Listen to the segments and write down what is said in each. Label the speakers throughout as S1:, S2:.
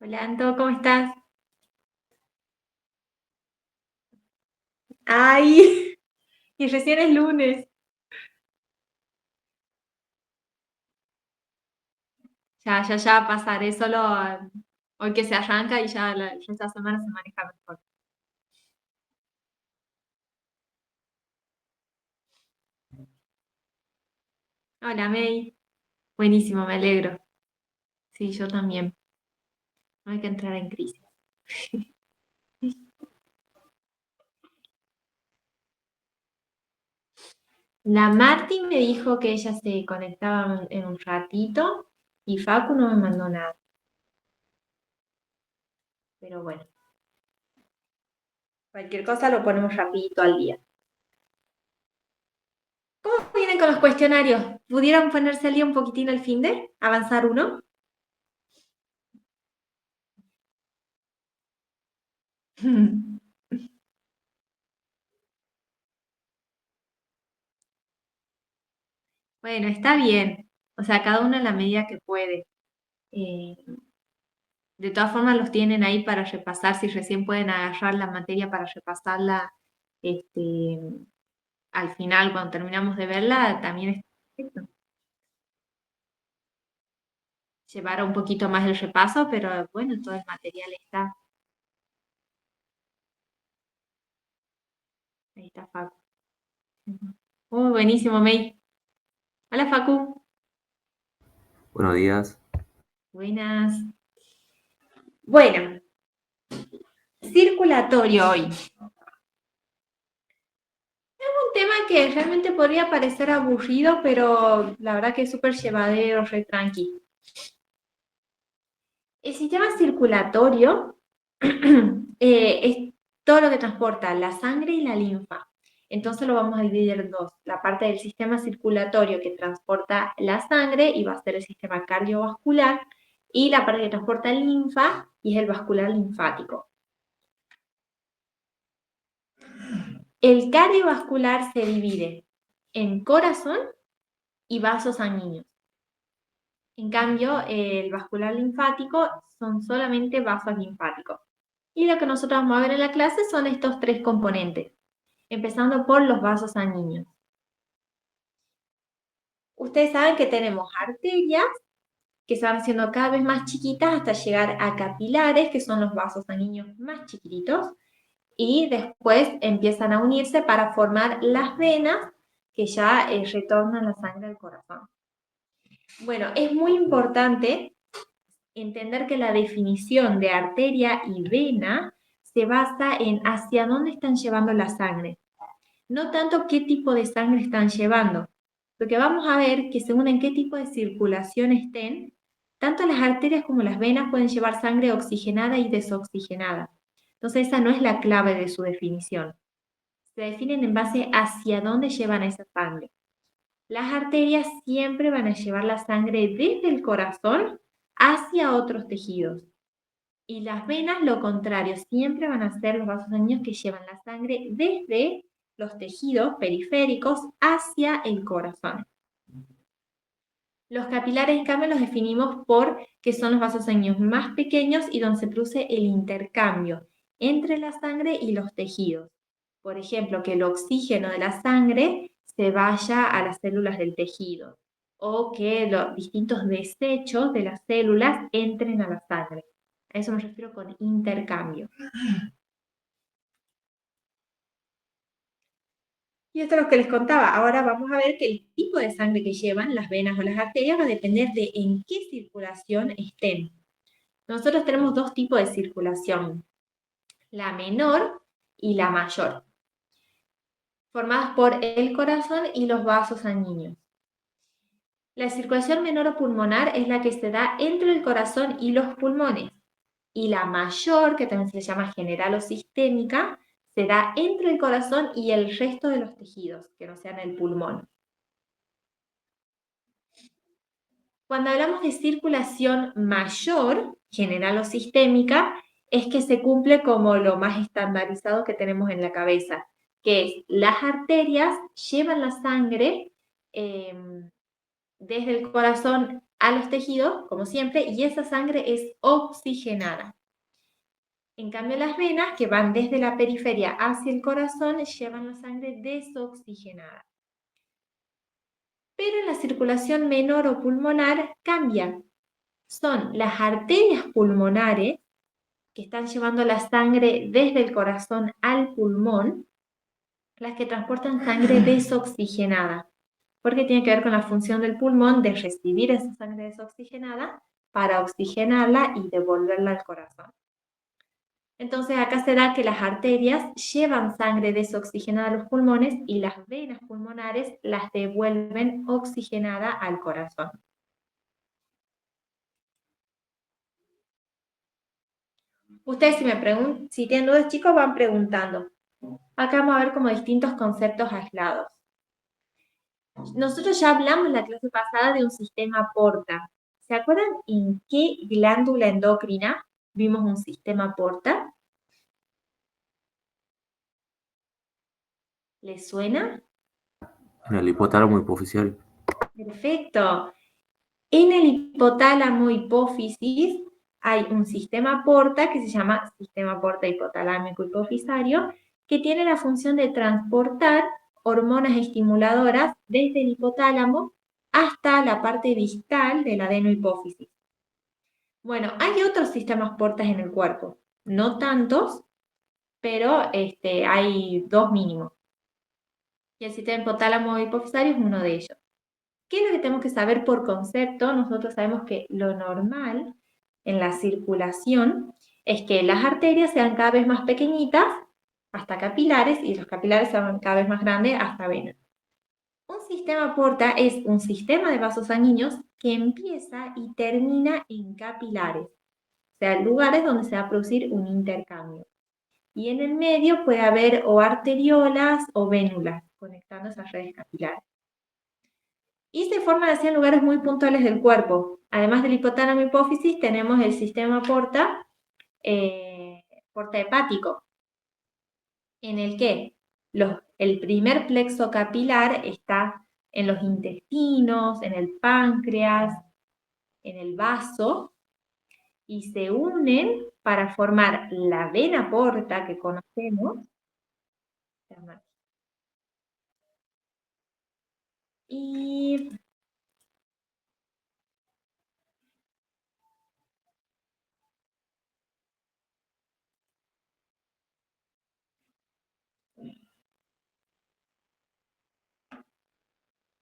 S1: Hola Anto, ¿cómo estás? Ay, y recién es lunes. Ya pasaré solo hoy que se arranca y ya esta semana se maneja mejor. Hola May, buenísimo, me alegro. Sí, yo también. No hay que entrar en crisis. La Marti me dijo que ella se conectaba en un ratito y Facu no me mandó nada. Pero bueno, cualquier cosa lo ponemos rapidito al día. ¿Cómo vienen con los cuestionarios? ¿Pudieron ponerse al día un poquitín al fin de avanzar uno? Bueno, está bien. O sea, cada uno en la medida que puede. Eh, de todas formas, los tienen ahí para repasar. Si recién pueden agarrar la materia para repasarla este, al final, cuando terminamos de verla, también es perfecto. Llevar un poquito más el repaso, pero bueno, todo el material está. Ahí está Facu. Ujú. Buenísimo, May. Hola, Facu.
S2: Buenos días.
S1: Buenas. Bueno, circulatorio hoy. Un tema que realmente podría parecer aburrido, pero la verdad que es súper llevadero, re tranqui. El sistema circulatorio es todo lo que transporta la sangre y la linfa. Entonces lo vamos a dividir en dos. La parte del sistema circulatorio que transporta la sangre y va a ser el sistema cardiovascular, y la parte que transporta linfa y es el vascular linfático. El cardiovascular se divide en corazón y vasos sanguíneos. En cambio, el vascular linfático son solamente vasos linfáticos. Y lo que nosotros vamos a ver en la clase son estos tres componentes, empezando por los vasos sanguíneos. Ustedes saben que tenemos arterias que se van haciendo cada vez más chiquitas hasta llegar a capilares, que son los vasos sanguíneos más chiquititos, y después empiezan a unirse para formar las venas que ya retornan la sangre al corazón. Bueno, es muy importante entender que la definición de arteria y vena se basa en hacia dónde están llevando la sangre, no tanto qué tipo de sangre están llevando, porque vamos a ver que según en qué tipo de circulación estén, tanto las arterias como las venas pueden llevar sangre oxigenada y desoxigenada. Entonces esa no es la clave de su definición. Se definen en base hacia dónde llevan esa sangre. Las arterias siempre van a llevar la sangre desde el corazón hacia otros tejidos. Y las venas, lo contrario, siempre van a ser los vasos sanguíneos que llevan la sangre desde los tejidos periféricos hacia el corazón. Los capilares, en cambio, los definimos por que son los vasos sanguíneos más pequeños y donde se produce el intercambio entre la sangre y los tejidos. Por ejemplo, que el oxígeno de la sangre se vaya a las células del tejido o que los distintos desechos de las células entren a la sangre. A eso me refiero con intercambio. Y esto es lo que les contaba. Ahora vamos a ver que el tipo de sangre que llevan las venas o las arterias va a depender de en qué circulación estén. Nosotros tenemos dos tipos de circulación, la menor y la mayor, formadas por el corazón y los vasos sanguíneos. La circulación menor o pulmonar es la que se da entre el corazón y los pulmones. Y la mayor, que también se le llama general o sistémica, se da entre el corazón y el resto de los tejidos, que no sean el pulmón. Cuando hablamos de circulación mayor, general o sistémica, es que se cumple como lo más estandarizado que tenemos en la cabeza, que es las arterias llevan la sangre desde el corazón a los tejidos, como siempre, y esa sangre es oxigenada. En cambio, las venas, que van desde la periferia hacia el corazón, llevan la sangre desoxigenada. Pero en la circulación menor o pulmonar cambia. Son las arterias pulmonares que están llevando la sangre desde el corazón al pulmón, las que transportan sangre desoxigenada, porque tiene que ver con la función del pulmón de recibir esa sangre desoxigenada para oxigenarla y devolverla al corazón. Entonces acá se da que las arterias llevan sangre desoxigenada a los pulmones y las venas pulmonares las devuelven oxigenada al corazón. Ustedes si tienen dudas, chicos, van preguntando. Acá vamos a ver como distintos conceptos aislados. Nosotros ya hablamos en la clase pasada de un sistema porta. ¿Se acuerdan en qué glándula endocrina vimos un sistema porta? ¿Les suena?
S2: En el hipotálamo hipofisial.
S1: Perfecto. En el hipotálamo hipófisis hay un sistema porta que se llama sistema porta hipotalámico hipofisario, que tiene la función de transportar hormonas estimuladoras desde el hipotálamo hasta la parte distal de la adenohipófisis. Bueno, hay otros sistemas portas en el cuerpo, no tantos, pero hay dos mínimos. Y el sistema hipotálamo hipofisario es uno de ellos. ¿Qué es lo que tenemos que saber por concepto? Nosotros sabemos que lo normal en la circulación es que las arterias sean cada vez más pequeñitas hasta capilares y los capilares sean cada vez más grandes hasta venas. Un sistema porta es un sistema de vasos sanguíneos que empieza y termina en capilares, o sea, lugares donde se va a producir un intercambio. Y en el medio puede haber o arteriolas o vénulas conectando esas redes capilares. Y se forman así en lugares muy puntuales del cuerpo. Además del hipotálamo hipófisis, tenemos el sistema porta hepático, en el que el primer plexo capilar está en los intestinos, en el páncreas, en el vaso, y se unen para formar la vena porta que conocemos. Y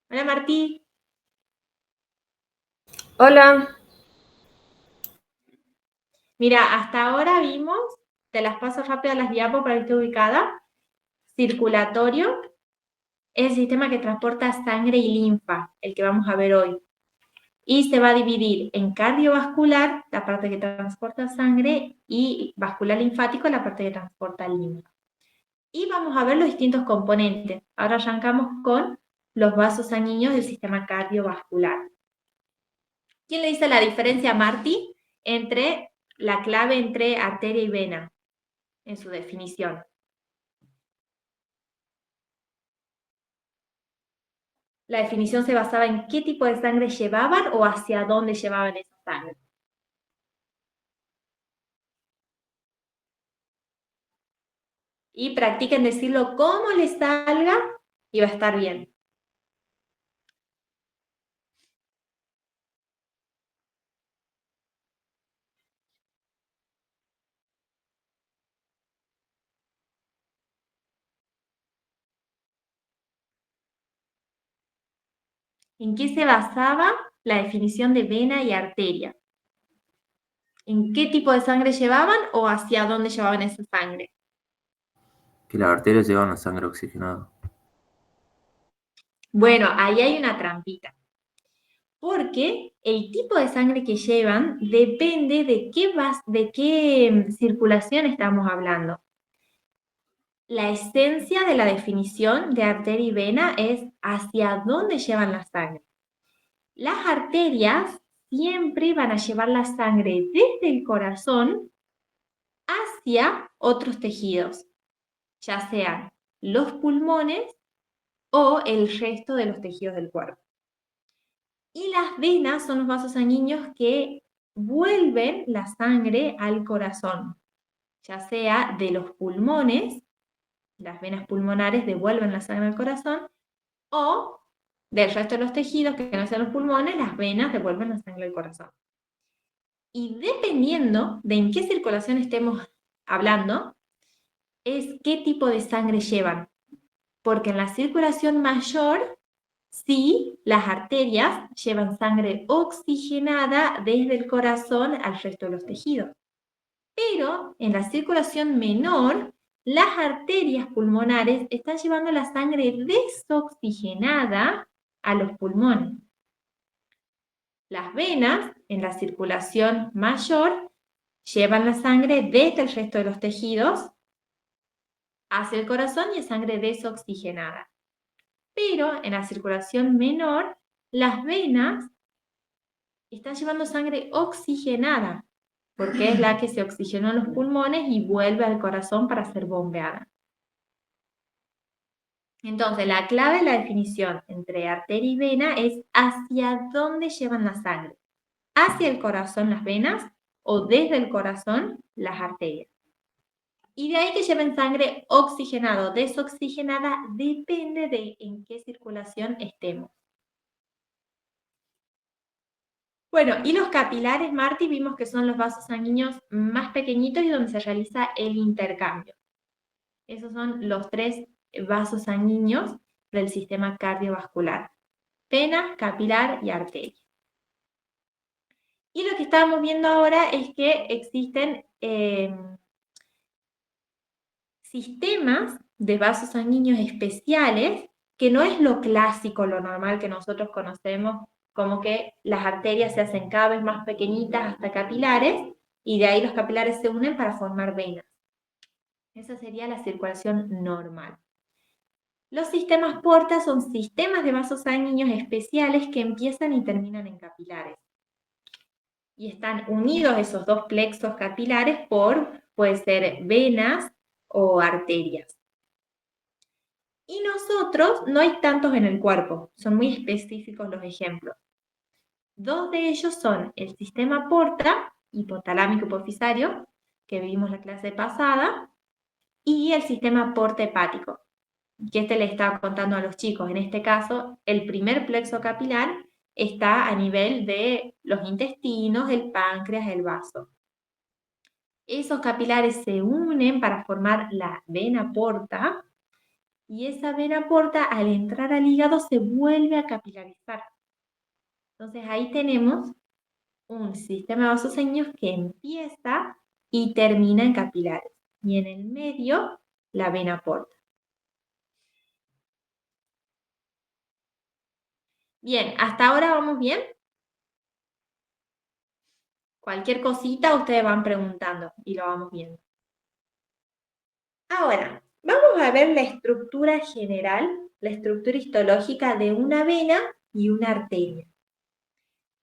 S1: hola Martí.
S3: Hola.
S1: Mira, hasta ahora vimos, te las paso rápido a las diapos para que esté ubicada. Circulatorio es el sistema que transporta sangre y linfa, el que vamos a ver hoy. Y se va a dividir en cardiovascular, la parte que transporta sangre, y vascular linfático, la parte que transporta linfa. Y vamos a ver los distintos componentes. Ahora arrancamos con los vasos sanguíneos del sistema cardiovascular. ¿Quién le dice la diferencia a Marty entre la clave entre arteria y vena en su definición? La definición se basaba en qué tipo de sangre llevaban o hacia dónde llevaban esa sangre. Y practiquen decirlo como les salga y va a estar bien. ¿En qué se basaba la definición de vena y arteria? ¿En qué tipo de sangre llevaban o hacia dónde llevaban esa sangre?
S2: Que las arterias llevan la sangre oxigenada.
S1: Bueno, ahí hay una trampita. Porque el tipo de sangre que llevan depende de qué circulación estamos hablando. La esencia de la definición de arteria y vena es hacia dónde llevan la sangre. Las arterias siempre van a llevar la sangre desde el corazón hacia otros tejidos, ya sean los pulmones o el resto de los tejidos del cuerpo. Y las venas son los vasos sanguíneos que vuelven la sangre al corazón, ya sea de los pulmones, las venas pulmonares devuelven la sangre al corazón, o del resto de los tejidos que no sean los pulmones, las venas devuelven la sangre al corazón. Y dependiendo de en qué circulación estemos hablando, es qué tipo de sangre llevan. Porque en la circulación mayor, sí, las arterias llevan sangre oxigenada desde el corazón al resto de los tejidos. Pero en la circulación menor, las arterias pulmonares están llevando la sangre desoxigenada a los pulmones. Las venas, en la circulación mayor, llevan la sangre desde el resto de los tejidos hacia el corazón y es sangre desoxigenada. Pero en la circulación menor, las venas están llevando sangre oxigenada, porque es la que se oxigenó en los pulmones y vuelve al corazón para ser bombeada. Entonces, la clave de la definición entre arteria y vena es hacia dónde llevan la sangre. Hacia el corazón las venas o desde el corazón las arterias. Y de ahí que lleven sangre oxigenada o desoxigenada, depende de en qué circulación estemos. Bueno, y los capilares, Marti, vimos que son los vasos sanguíneos más pequeñitos y donde se realiza el intercambio. Esos son los 3 vasos sanguíneos del sistema cardiovascular: vena, capilar y arteria. Y lo que estábamos viendo ahora es que existen sistemas de vasos sanguíneos especiales, que no es lo clásico, lo normal que nosotros conocemos, como que las arterias se hacen cada vez más pequeñitas hasta capilares, y de ahí los capilares se unen para formar venas. Esa sería la circulación normal. Los sistemas porta son sistemas de vasos sanguíneos especiales que empiezan y terminan en capilares. Y están unidos esos dos plexos capilares por, puede ser venas o arterias. Y nosotros, no hay tantos en el cuerpo, son muy específicos los ejemplos. 2 de ellos son el sistema porta, hipotalámico hipofisario, que vimos la clase pasada, y el sistema porta hepático, que le estaba contando a los chicos. En este caso, el primer plexo capilar está a nivel de los intestinos, el páncreas, el vaso. Esos capilares se unen para formar la vena porta, y esa vena porta, al entrar al hígado, se vuelve a capilarizar. Entonces ahí tenemos un sistema de vasos sanguíneos que empieza y termina en capilares. Y en el medio, la vena porta. Bien, ¿hasta ahora vamos bien? Cualquier cosita ustedes van preguntando y lo vamos viendo. Ahora, vamos a ver la estructura general, la estructura histológica de una vena y una arteria.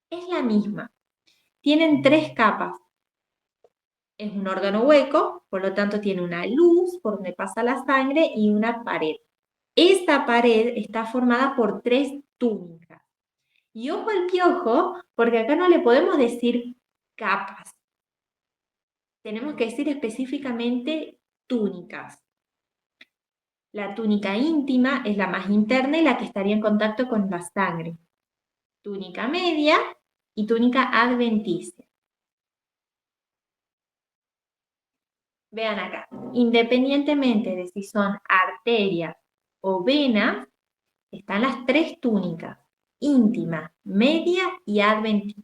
S1: Es la misma. Tienen 3 capas. Es un órgano hueco, por lo tanto tiene una luz por donde pasa la sangre y una pared. Esta pared está formada por 3 túnicas. Y ojo al piojo, porque acá no le podemos decir capas. Tenemos que decir específicamente túnicas. La túnica íntima es la más interna y la que estaría en contacto con la sangre. Túnica media y túnica adventicia. Vean acá, independientemente de si son arterias o venas, están las 3 túnicas: íntima, media y adventicia.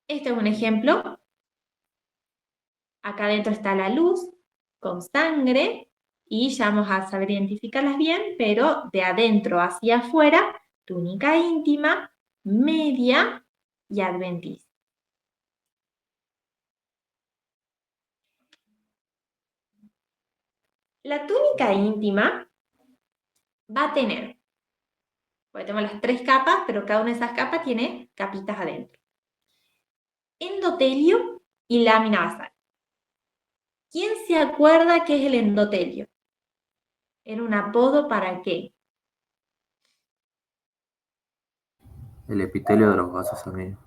S1: Este es un ejemplo. Acá adentro está la luz con sangre y ya vamos a saber identificarlas bien, pero de adentro hacia afuera, túnica íntima, media y adventicia. La túnica íntima va a tener, porque tenemos las 3 capas, pero cada una de esas capas tiene capitas adentro: endotelio y lámina basal. ¿Quién se acuerda qué es el endotelio? ¿Era un apodo para qué?
S2: El epitelio de los vasos sanguíneos.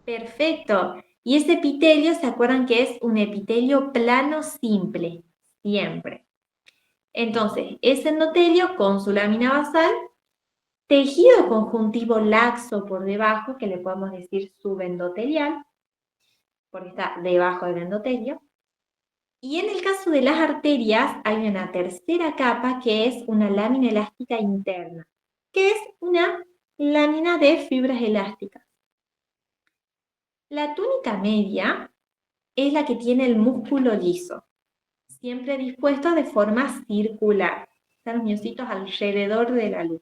S1: Perfecto. Y ese epitelio, ¿se acuerdan que es un epitelio plano simple? Siempre. Entonces, es endotelio con su lámina basal, tejido conjuntivo laxo por debajo, que le podemos decir subendotelial, porque está debajo del endotelio. Y en el caso de las arterias, hay una tercera capa que es una lámina elástica interna, que es una lámina de fibras elásticas. La túnica media es la que tiene el músculo liso, siempre dispuesto de forma circular. Están los miocitos alrededor de la luz.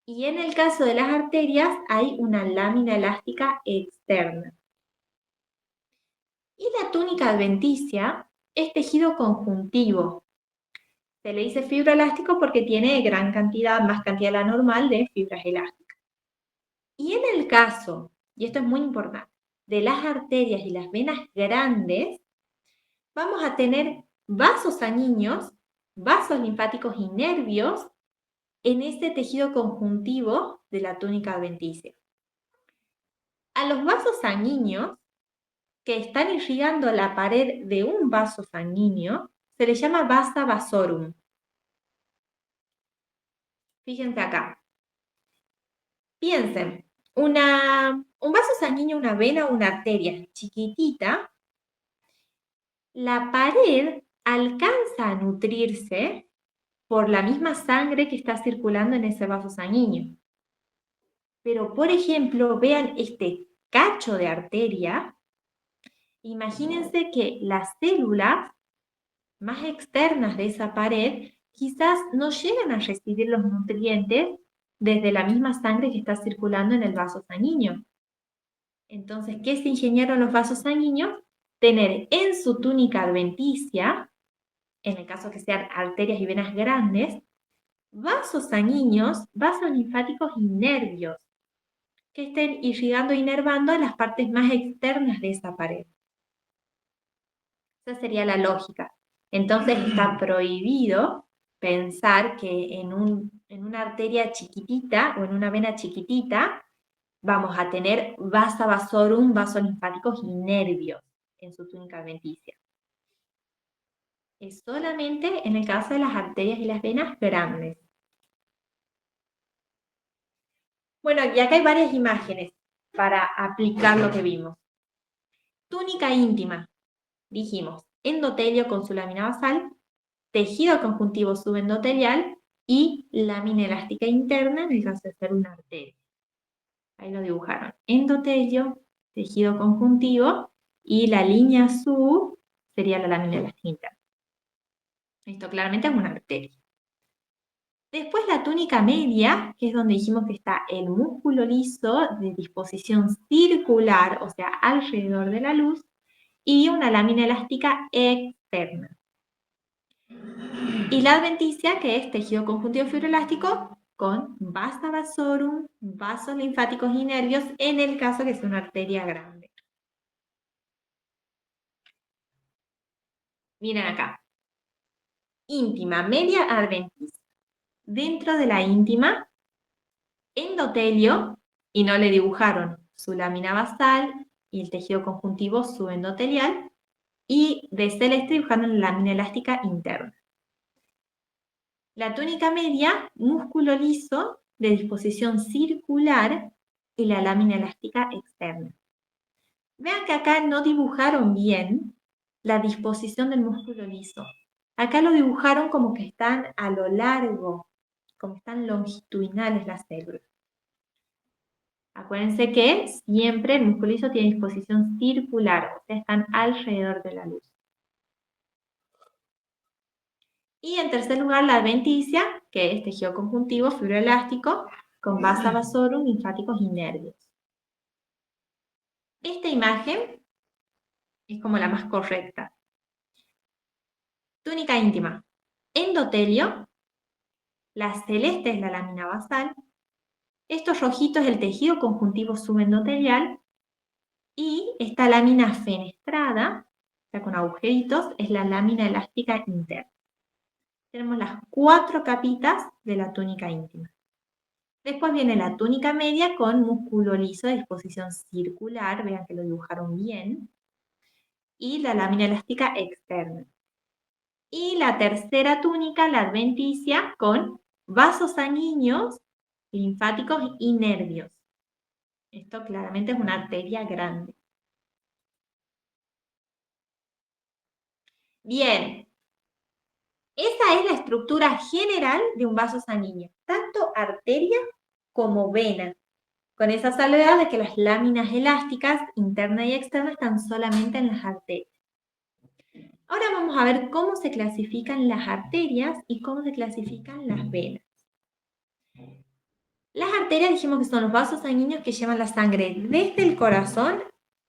S1: Y en el caso de las arterias hay una lámina elástica externa. Y la túnica adventicia es tejido conjuntivo. Se le dice fibroelástico porque tiene gran cantidad, más cantidad de la normal, de fibras elásticas. Y en el caso, y esto es muy importante, de las arterias y las venas grandes, vamos a tener vasos sanguíneos, vasos linfáticos y nervios en este tejido conjuntivo de la túnica adventicia. A los vasos sanguíneos que están irrigando la pared de un vaso sanguíneo se les llama vasa vasorum. Fíjense acá. Piensen, un vaso sanguíneo, una vena o una arteria chiquitita, la pared alcanza a nutrirse por la misma sangre que está circulando en ese vaso sanguíneo. Pero, por ejemplo, vean este cacho de arteria. Imagínense que las células más externas de esa pared quizás no llegan a recibir los nutrientes desde la misma sangre que está circulando en el vaso sanguíneo. Entonces, ¿qué se ingeniaron los vasos sanguíneos? Tener en su túnica adventicia, en el caso que sean arterias y venas grandes, vasos sanguíneos, vasos linfáticos y nervios que estén irrigando e inervando a las partes más externas de esa pared. Esa sería la lógica. Entonces está prohibido pensar que en una arteria chiquitita o en una vena chiquitita vamos a tener vasa vasorum, vasos linfáticos y nervios en su túnica adventicia. Es solamente en el caso de las arterias y las venas grandes. Bueno, y acá hay varias imágenes para aplicar lo que vimos. Túnica íntima, dijimos, endotelio con su lámina basal, tejido conjuntivo subendotelial y lámina elástica interna en el caso de ser una arteria. Ahí lo dibujaron. Endotelio, tejido conjuntivo y la línea azul sería la lámina elástica interna. Esto claramente es una arteria. Después la túnica media, que es donde dijimos que está el músculo liso de disposición circular, o sea, alrededor de la luz, y una lámina elástica externa. Y la adventicia, que es tejido conjuntivo fibroelástico con vasa vasorum, vasos linfáticos y nervios, en el caso que sea una arteria grande. Miren acá. Íntima, media, adventicia. Dentro de la íntima, endotelio, y no le dibujaron su lámina basal y el tejido conjuntivo subendotelial, y de celeste dibujaron la lámina elástica interna. La túnica media, músculo liso de disposición circular y la lámina elástica externa. Vean que acá no dibujaron bien la disposición del músculo liso. Acá lo dibujaron como que están a lo largo, como están longitudinales las células. Acuérdense que siempre el músculo liso tiene disposición circular, o sea, están alrededor de la luz. Y en tercer lugar, la adventicia, que es tejido conjuntivo fibroelástico con vasa vasorum, linfáticos y nervios. Esta imagen es como la más correcta. Túnica íntima. Endotelio. La celeste es la lámina basal. Estos rojitos es el tejido conjuntivo subendotelial. Y esta lámina fenestrada, o sea, con agujeritos, es la lámina elástica interna. Tenemos las 4 capitas de la túnica íntima. Después viene la túnica media con músculo liso de disposición circular, vean que lo dibujaron bien, y la lámina elástica externa. Y la tercera túnica, la adventicia, con vasos sanguíneos, linfáticos y nervios. Esto claramente es una arteria grande. Bien, esa es la estructura general de un vaso sanguíneo, tanto arteria como vena, con esa salvedad de que las láminas elásticas interna y externa están solamente en las arterias. Ahora vamos a ver cómo se clasifican las arterias y cómo se clasifican las venas. Las arterias dijimos que son los vasos sanguíneos que llevan la sangre desde el corazón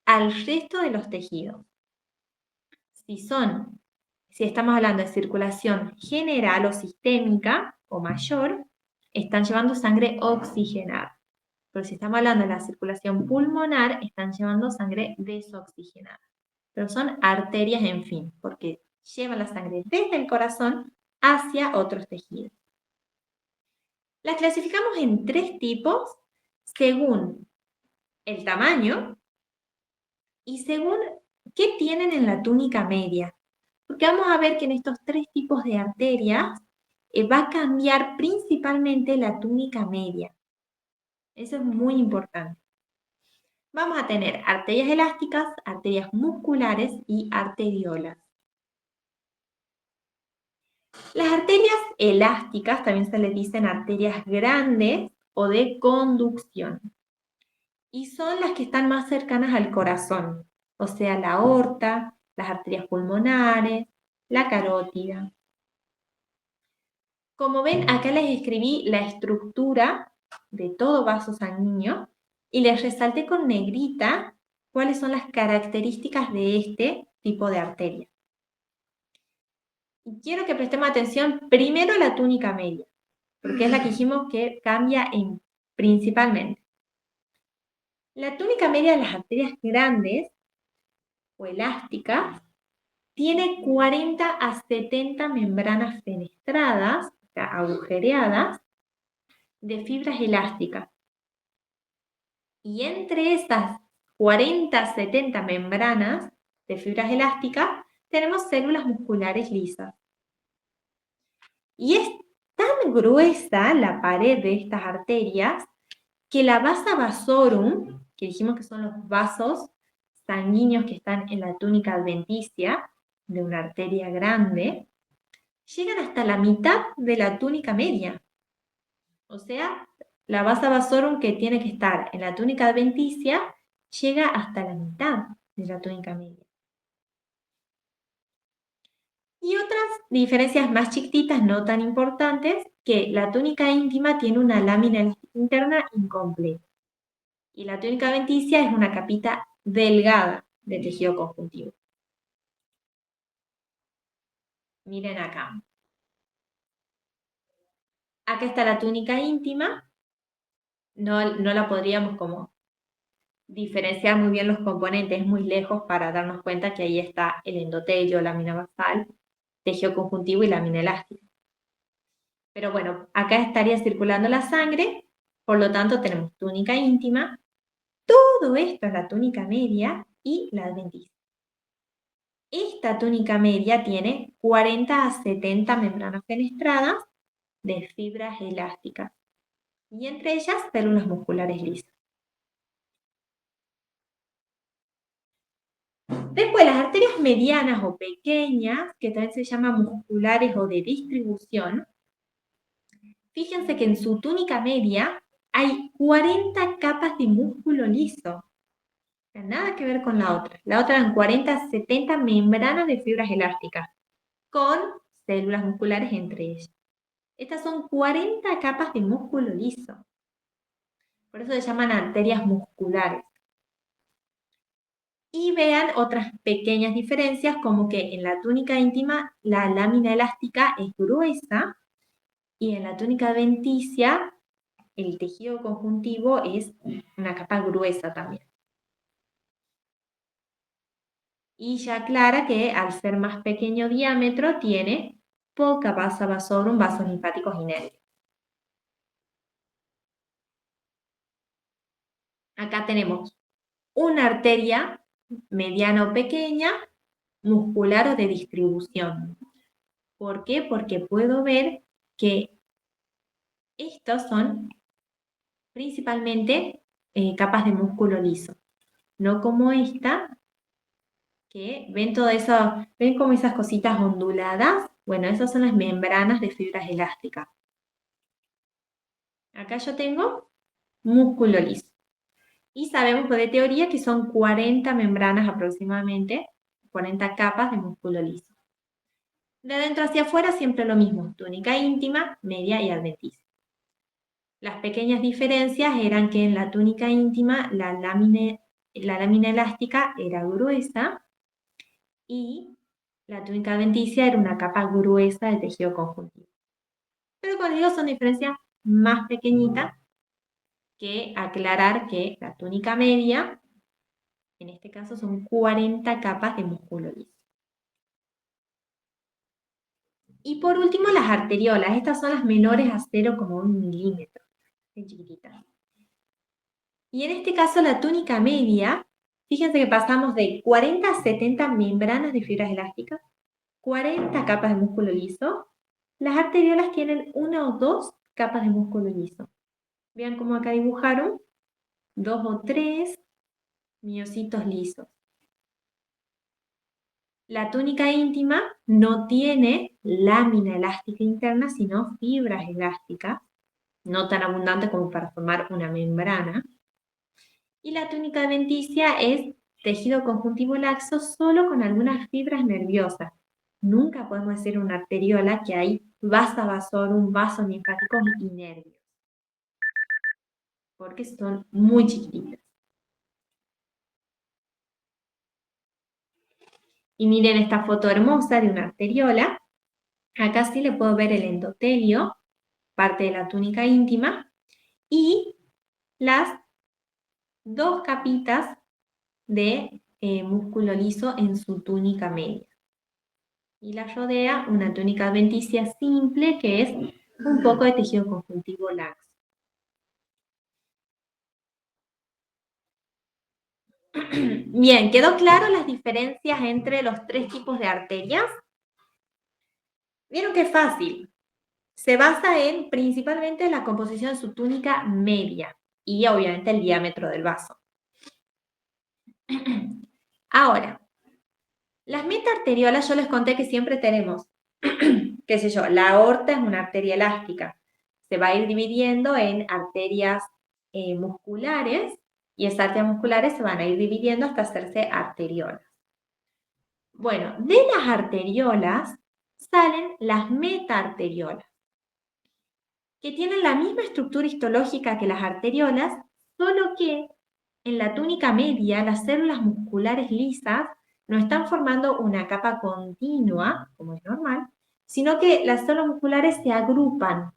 S1: al resto de los tejidos. Si estamos hablando de circulación general o sistémica o mayor, están llevando sangre oxigenada. Pero si estamos hablando de la circulación pulmonar, están llevando sangre desoxigenada. Pero son arterias, en fin, porque llevan la sangre desde el corazón hacia otros tejidos. Las clasificamos en 3 tipos según el tamaño y según qué tienen en la túnica media. Porque vamos a ver que en estos 3 tipos de arterias va a cambiar principalmente la túnica media. Eso es muy importante. Vamos a tener arterias elásticas, arterias musculares y arteriolas. Las arterias elásticas también se les dicen arterias grandes o de conducción. Y son las que están más cercanas al corazón, o sea, la aorta, las arterias pulmonares, la carótida. Como ven, acá les escribí la estructura de todo vaso sanguíneo y les resalté con negrita cuáles son las características de este tipo de arteria. Y quiero que prestemos atención primero a la túnica media, porque es la que dijimos que cambia principalmente. La túnica media de las arterias grandes o elásticas tiene 40 a 70 membranas fenestradas, o sea, agujereadas, de fibras elásticas. Y entre esas 40 a 70 membranas de fibras elásticas tenemos células musculares lisas. Y es tan gruesa la pared de estas arterias que la vasa vasorum, que dijimos que son los vasos sanguíneos que están en la túnica adventicia de una arteria grande, llegan hasta la mitad de la túnica media. O sea, la vasa vasorum que tiene que estar en la túnica adventicia llega hasta la mitad de la túnica media. Y otras diferencias más chiquititas, no tan importantes, que la túnica íntima tiene una lámina elástica interna incompleta. Y la túnica adventicia es una capita delgada de tejido conjuntivo. Miren acá. Acá está la túnica íntima. No la podríamos como diferenciar muy bien los componentes, es muy lejos para darnos cuenta que ahí está el endotelio, lámina basal, tejido conjuntivo y lámina elástica. Pero bueno, acá estaría circulando la sangre, por lo tanto tenemos túnica íntima, todo esto es la túnica media y la adventicia. Esta túnica media tiene 40 a 70 membranas fenestradas de fibras elásticas y entre ellas células musculares lisas. Después, las arterias medianas o pequeñas, que también se llaman musculares o de distribución, fíjense que en su túnica media hay 40 capas de músculo liso. Nada que ver con la otra. La otra eran 40 a 70 membranas de fibras elásticas, con células musculares entre ellas. Estas son 40 capas de músculo liso. Por eso se llaman arterias musculares. Y vean otras pequeñas diferencias, como que en la túnica íntima la lámina elástica es gruesa y en la túnica adventicia el tejido conjuntivo es una capa gruesa también. Y ya aclara que al ser más pequeño diámetro tiene poca vasa vasorum, vasos linfáticos y nervios. Acá tenemos una arteria mediana o pequeña, muscular o de distribución. ¿Por qué? Porque puedo ver que estos son principalmente capas de músculo liso, no como esta, que ven todo eso, ven como esas cositas onduladas. Bueno, esas son las membranas de fibras elásticas. Acá yo tengo músculo liso. Y sabemos de teoría que son 40 membranas aproximadamente, 40 capas de músculo liso. De adentro hacia afuera siempre lo mismo, túnica íntima, media y adventicia. Las pequeñas diferencias eran que en la túnica íntima la lámina elástica era gruesa y la túnica adventicia era una capa gruesa de tejido conjuntivo. Pero como digo, son diferencias más pequeñitas que aclarar que la túnica media, en este caso, son 40 capas de músculo liso. Y por último, las arteriolas. Estas son las menores a 0,1 milímetro. Muy chiquititas. Y en este caso, la túnica media, fíjense que pasamos de 40 a 70 membranas de fibras elásticas, 40 capas de músculo liso. Las arteriolas tienen una o dos capas de músculo liso. Vean cómo acá dibujaron 2 o 3 miocitos lisos. La túnica íntima no tiene lámina elástica interna, sino fibras elásticas, no tan abundante como para formar una membrana. Y la túnica adventicia es tejido conjuntivo laxo solo con algunas fibras nerviosas. Nunca podemos decir una arteriola que hay vasa vasorum, vasos linfáticos y nervios, porque son muy chiquititas. Y miren esta foto hermosa de una arteriola. Acá sí le puedo ver el endotelio, parte de la túnica íntima, y las dos capitas de músculo liso en su túnica media. Y la rodea una túnica adventicia simple que es un poco de tejido conjuntivo laxo. Bien, ¿quedó claro las diferencias entre los tres tipos de arterias? Vieron que es fácil. Se basa en principalmente la composición de su túnica media y obviamente el diámetro del vaso. Ahora, las metaarteriolas yo les conté que siempre tenemos, qué sé yo, la aorta es una arteria elástica. Se va a ir dividiendo en arterias musculares y esas arterias musculares se van a ir dividiendo hasta hacerse arteriolas. Bueno, de las arteriolas salen las metaarteriolas, que tienen la misma estructura histológica que las arteriolas, solo que en la túnica media las células musculares lisas no están formando una capa continua, como es normal, sino que las células musculares se agrupan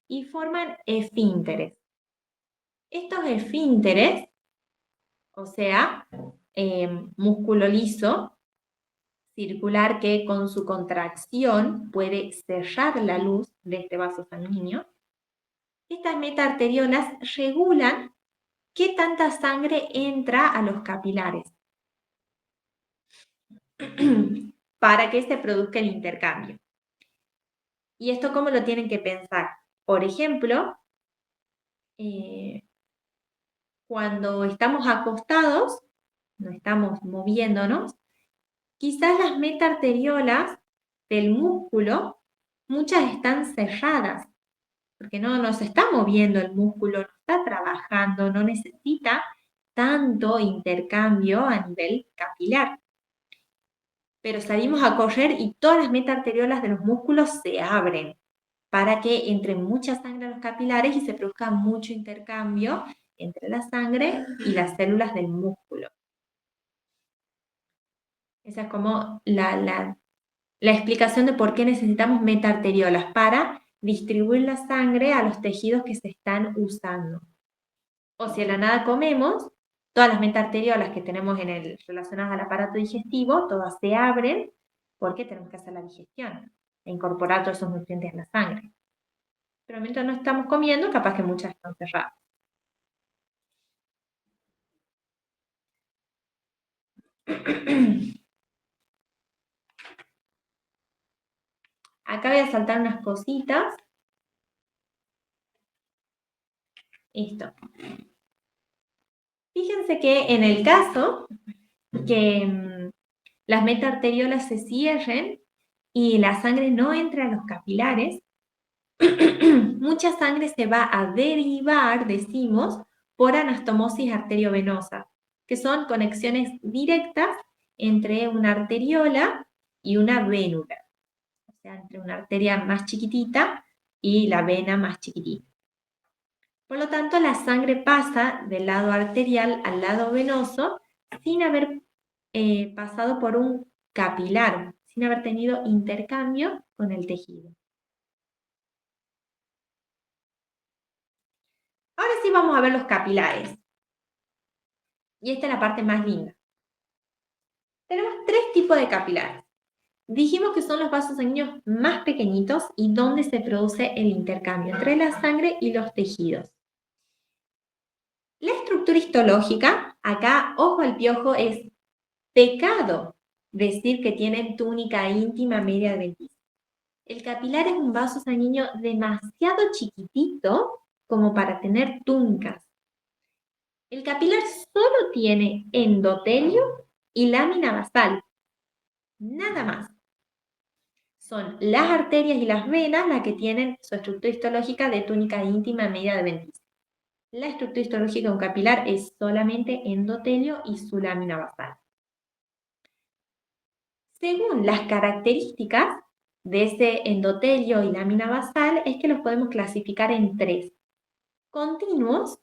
S1: y forman esfínteres. Estos esfínteres, o sea, músculo liso, circular que con su contracción puede cerrar la luz de este vaso sanguíneo, estas metaarteriolas regulan qué tanta sangre entra a los capilares para que se produzca el intercambio. ¿Y esto cómo lo tienen que pensar? Por ejemplo, cuando estamos acostados, no estamos moviéndonos, quizás las metaarteriolas del músculo, muchas están cerradas, porque no se está moviendo el músculo, no está trabajando, no necesita tanto intercambio a nivel capilar. Pero salimos a correr y todas las metaarteriolas de los músculos se abren para que entre mucha sangre a los capilares y se produzca mucho intercambio entre la sangre y las células del músculo. Esa es como la explicación de por qué necesitamos metaarteriolas para distribuir la sangre a los tejidos que se están usando. O si a la nada comemos, todas las metaarteriolas que tenemos relacionadas al aparato digestivo, todas se abren porque tenemos que hacer la digestión. a incorporar todos esos nutrientes a la sangre. Pero mientras no estamos comiendo, capaz que muchas están cerradas. Acá voy a saltar unas cositas. Listo. Fíjense que en el caso que las metaarteriolas se cierren y la sangre no entre a los capilares, mucha sangre se va a derivar, decimos, por anastomosis arteriovenosa, que son conexiones directas entre una arteriola y una vénula, o sea, entre una arteria más chiquitita y la vena más chiquitita. Por lo tanto, la sangre pasa del lado arterial al lado venoso sin haber pasado por un capilar, sin haber tenido intercambio con el tejido. Ahora sí vamos a ver los capilares. Y esta es la parte más linda. Tenemos tres tipos de capilares. Dijimos que son los vasos sanguíneos más pequeñitos y donde se produce el intercambio entre la sangre y los tejidos. La estructura histológica, acá, ojo al piojo, es pecado decir que tienen túnica íntima media adventicia. El capilar es un vaso sanguíneo demasiado chiquitito como para tener túnicas. El capilar solo tiene endotelio y lámina basal, nada más. Son las arterias y las venas las que tienen su estructura histológica de túnica íntima media adventicia. La estructura histológica de un capilar es solamente endotelio y su lámina basal. Según las características de ese endotelio y lámina basal, es que los podemos clasificar en tres: continuos,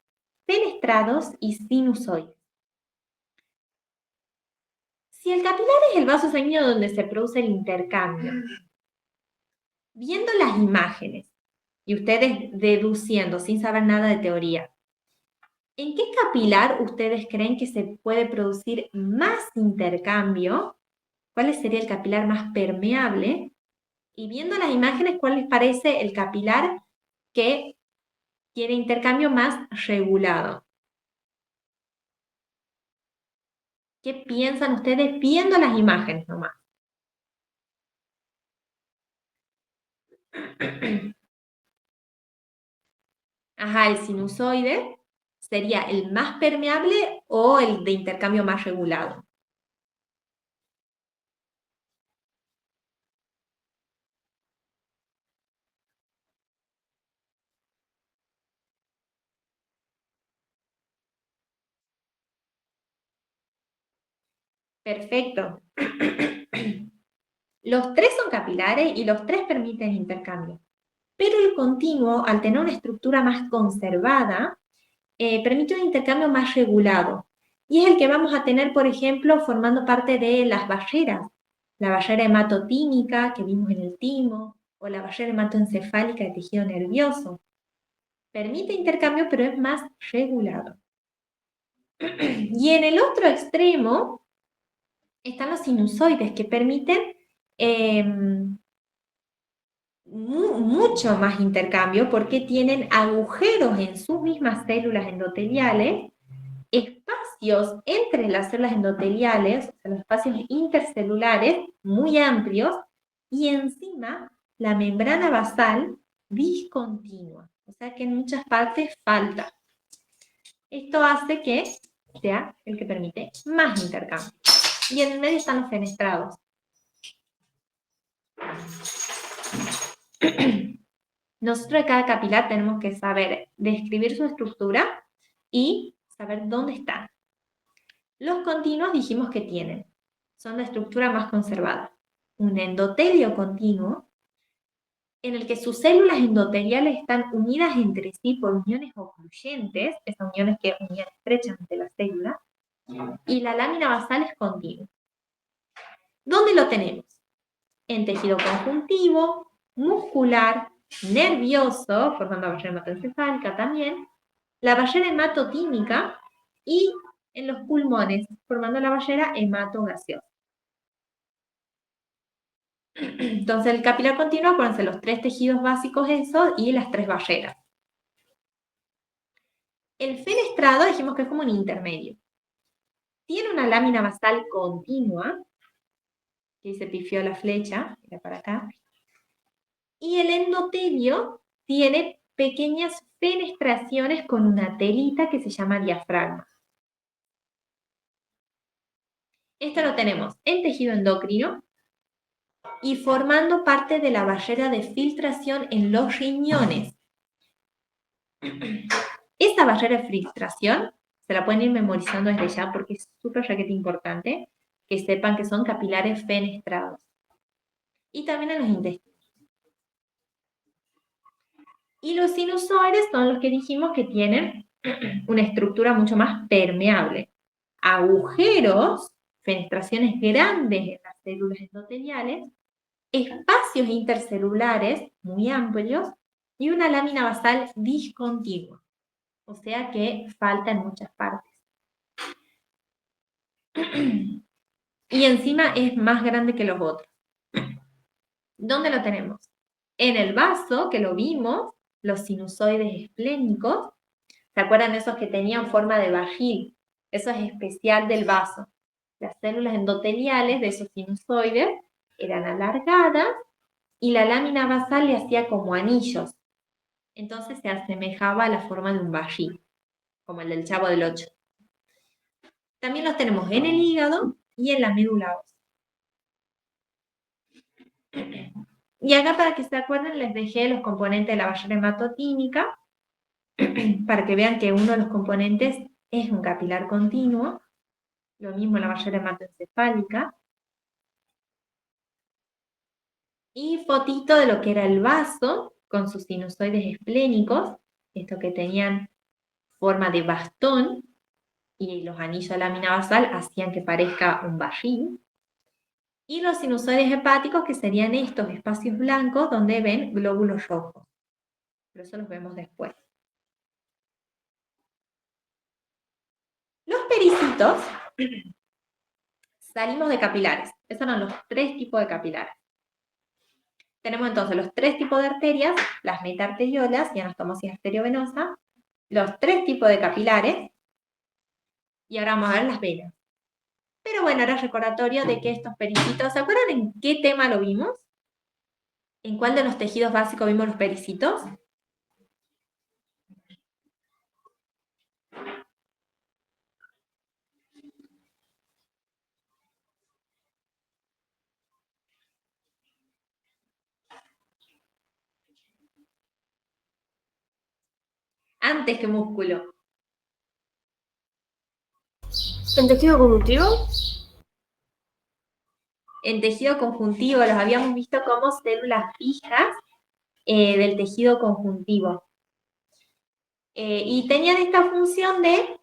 S1: fenestrados y sinusoides. Si el capilar es el vaso sanguíneo donde se produce el intercambio, viendo las imágenes y ustedes deduciendo sin saber nada de teoría, ¿en qué capilar ustedes creen que se puede producir más intercambio? ¿Cuál sería el capilar más permeable? Y viendo las imágenes, ¿cuál les parece el capilar que tiene intercambio más regulado? ¿Qué piensan ustedes viendo las imágenes nomás? Ajá, el sinusoide sería el más permeable o el de intercambio más regulado. Perfecto. Los tres son capilares y los tres permiten intercambio. Pero el continuo, al tener una estructura más conservada, permite un intercambio más regulado. Y es el que vamos a tener, por ejemplo, formando parte de las barreras. La barrera hematotínica que vimos en el timo, o la barrera hematoencefálica del tejido nervioso. Permite intercambio, pero es más regulado. Y en el otro extremo están los sinusoides, que permiten mucho más intercambio porque tienen agujeros en sus mismas células endoteliales, espacios entre las células endoteliales, o sea, los espacios intercelulares muy amplios, y encima la membrana basal discontinua, o sea que en muchas partes falta. Esto hace que sea el que permite más intercambio. Y en el medio están los fenestrados. Nosotros de cada capilar tenemos que saber describir su estructura y saber dónde están. Los continuos dijimos que tienen, son la estructura más conservada. Un endotelio continuo en el que sus células endoteliales están unidas entre sí por uniones ocluyentes, esas uniones que unían estrechamente la célula, y la lámina basal es continua. ¿Dónde lo tenemos? En tejido conjuntivo, muscular, nervioso, formando la barrera hematoencefálica también, la barrera hematotímica y en los pulmones, formando la barrera hematogaseosa. Entonces, el capilar continuo, acuérdense, los 3 tejidos básicos esos y las 3 barreras. El fenestrado dijimos que es como un intermedio. Tiene una lámina basal continua, que se pifió la flecha, era para acá. Y el endotelio tiene pequeñas fenestraciones con una telita que se llama diafragma. Esto lo tenemos en tejido endocrino y formando parte de la barrera de filtración en los riñones. Esta barrera de filtración se la pueden ir memorizando desde ya porque es súper requete importante que sepan que son capilares fenestrados. Y también en los intestinos. Y los sinusoides son los que dijimos que tienen una estructura mucho más permeable. Agujeros, fenestraciones grandes en las células endoteliales, espacios intercelulares muy amplios y una lámina basal discontinua. O sea que falta en muchas partes. Y encima es más grande que los otros. ¿Dónde lo tenemos? En el vaso, que lo vimos, los sinusoides esplénicos. ¿Se acuerdan esos que tenían forma de vagil? Eso es especial del vaso. Las células endoteliales de esos sinusoides eran alargadas y la lámina basal le hacía como anillos. Entonces se asemejaba a la forma de un vagil, como el del Chavo del Ocho. También los tenemos en el hígado y en la médula ósea. Y acá, para que se acuerden, les dejé los componentes de la barrera hematotínica, para que vean que uno de los componentes es un capilar continuo, lo mismo la barrera hematoencefálica, y fotito de lo que era el vaso, con sus sinusoides esplénicos, estos que tenían forma de bastón, y los anillos de lámina basal hacían que parezca un vagín. Y los sinusoides hepáticos, que serían estos espacios blancos donde ven glóbulos rojos. Pero eso los vemos después. Los pericitos, salimos de capilares. Esos son los 3 tipos de capilares. Tenemos entonces los 3 tipos de arterias, las metaarteriolas y anastomosis arteriovenosa, los 3 tipos de capilares, y ahora vamos a ver las venas. Pero bueno, ahora recordatorio de que estos pericitos, ¿se acuerdan en qué tema lo vimos? ¿En cuál de los tejidos básicos vimos los pericitos? Antes que músculo.
S3: ¿En tejido conjuntivo?
S1: En tejido conjuntivo los habíamos visto como células fijas del tejido conjuntivo. Y tenían esta función de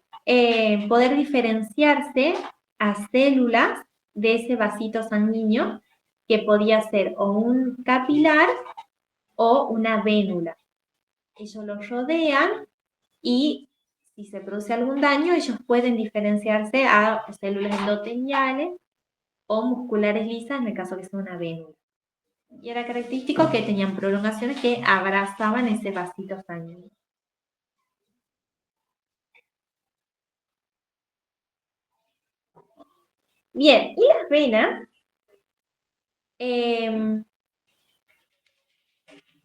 S1: poder diferenciarse a células de ese vasito sanguíneo que podía ser o un capilar o una vénula. Ellos los rodean y si se produce algún daño, ellos pueden diferenciarse a células endoteliales o musculares lisas en el caso que sea una vénula. Y era característico que tenían prolongaciones que abrazaban ese vasito sanguíneo. Bien, y las venas,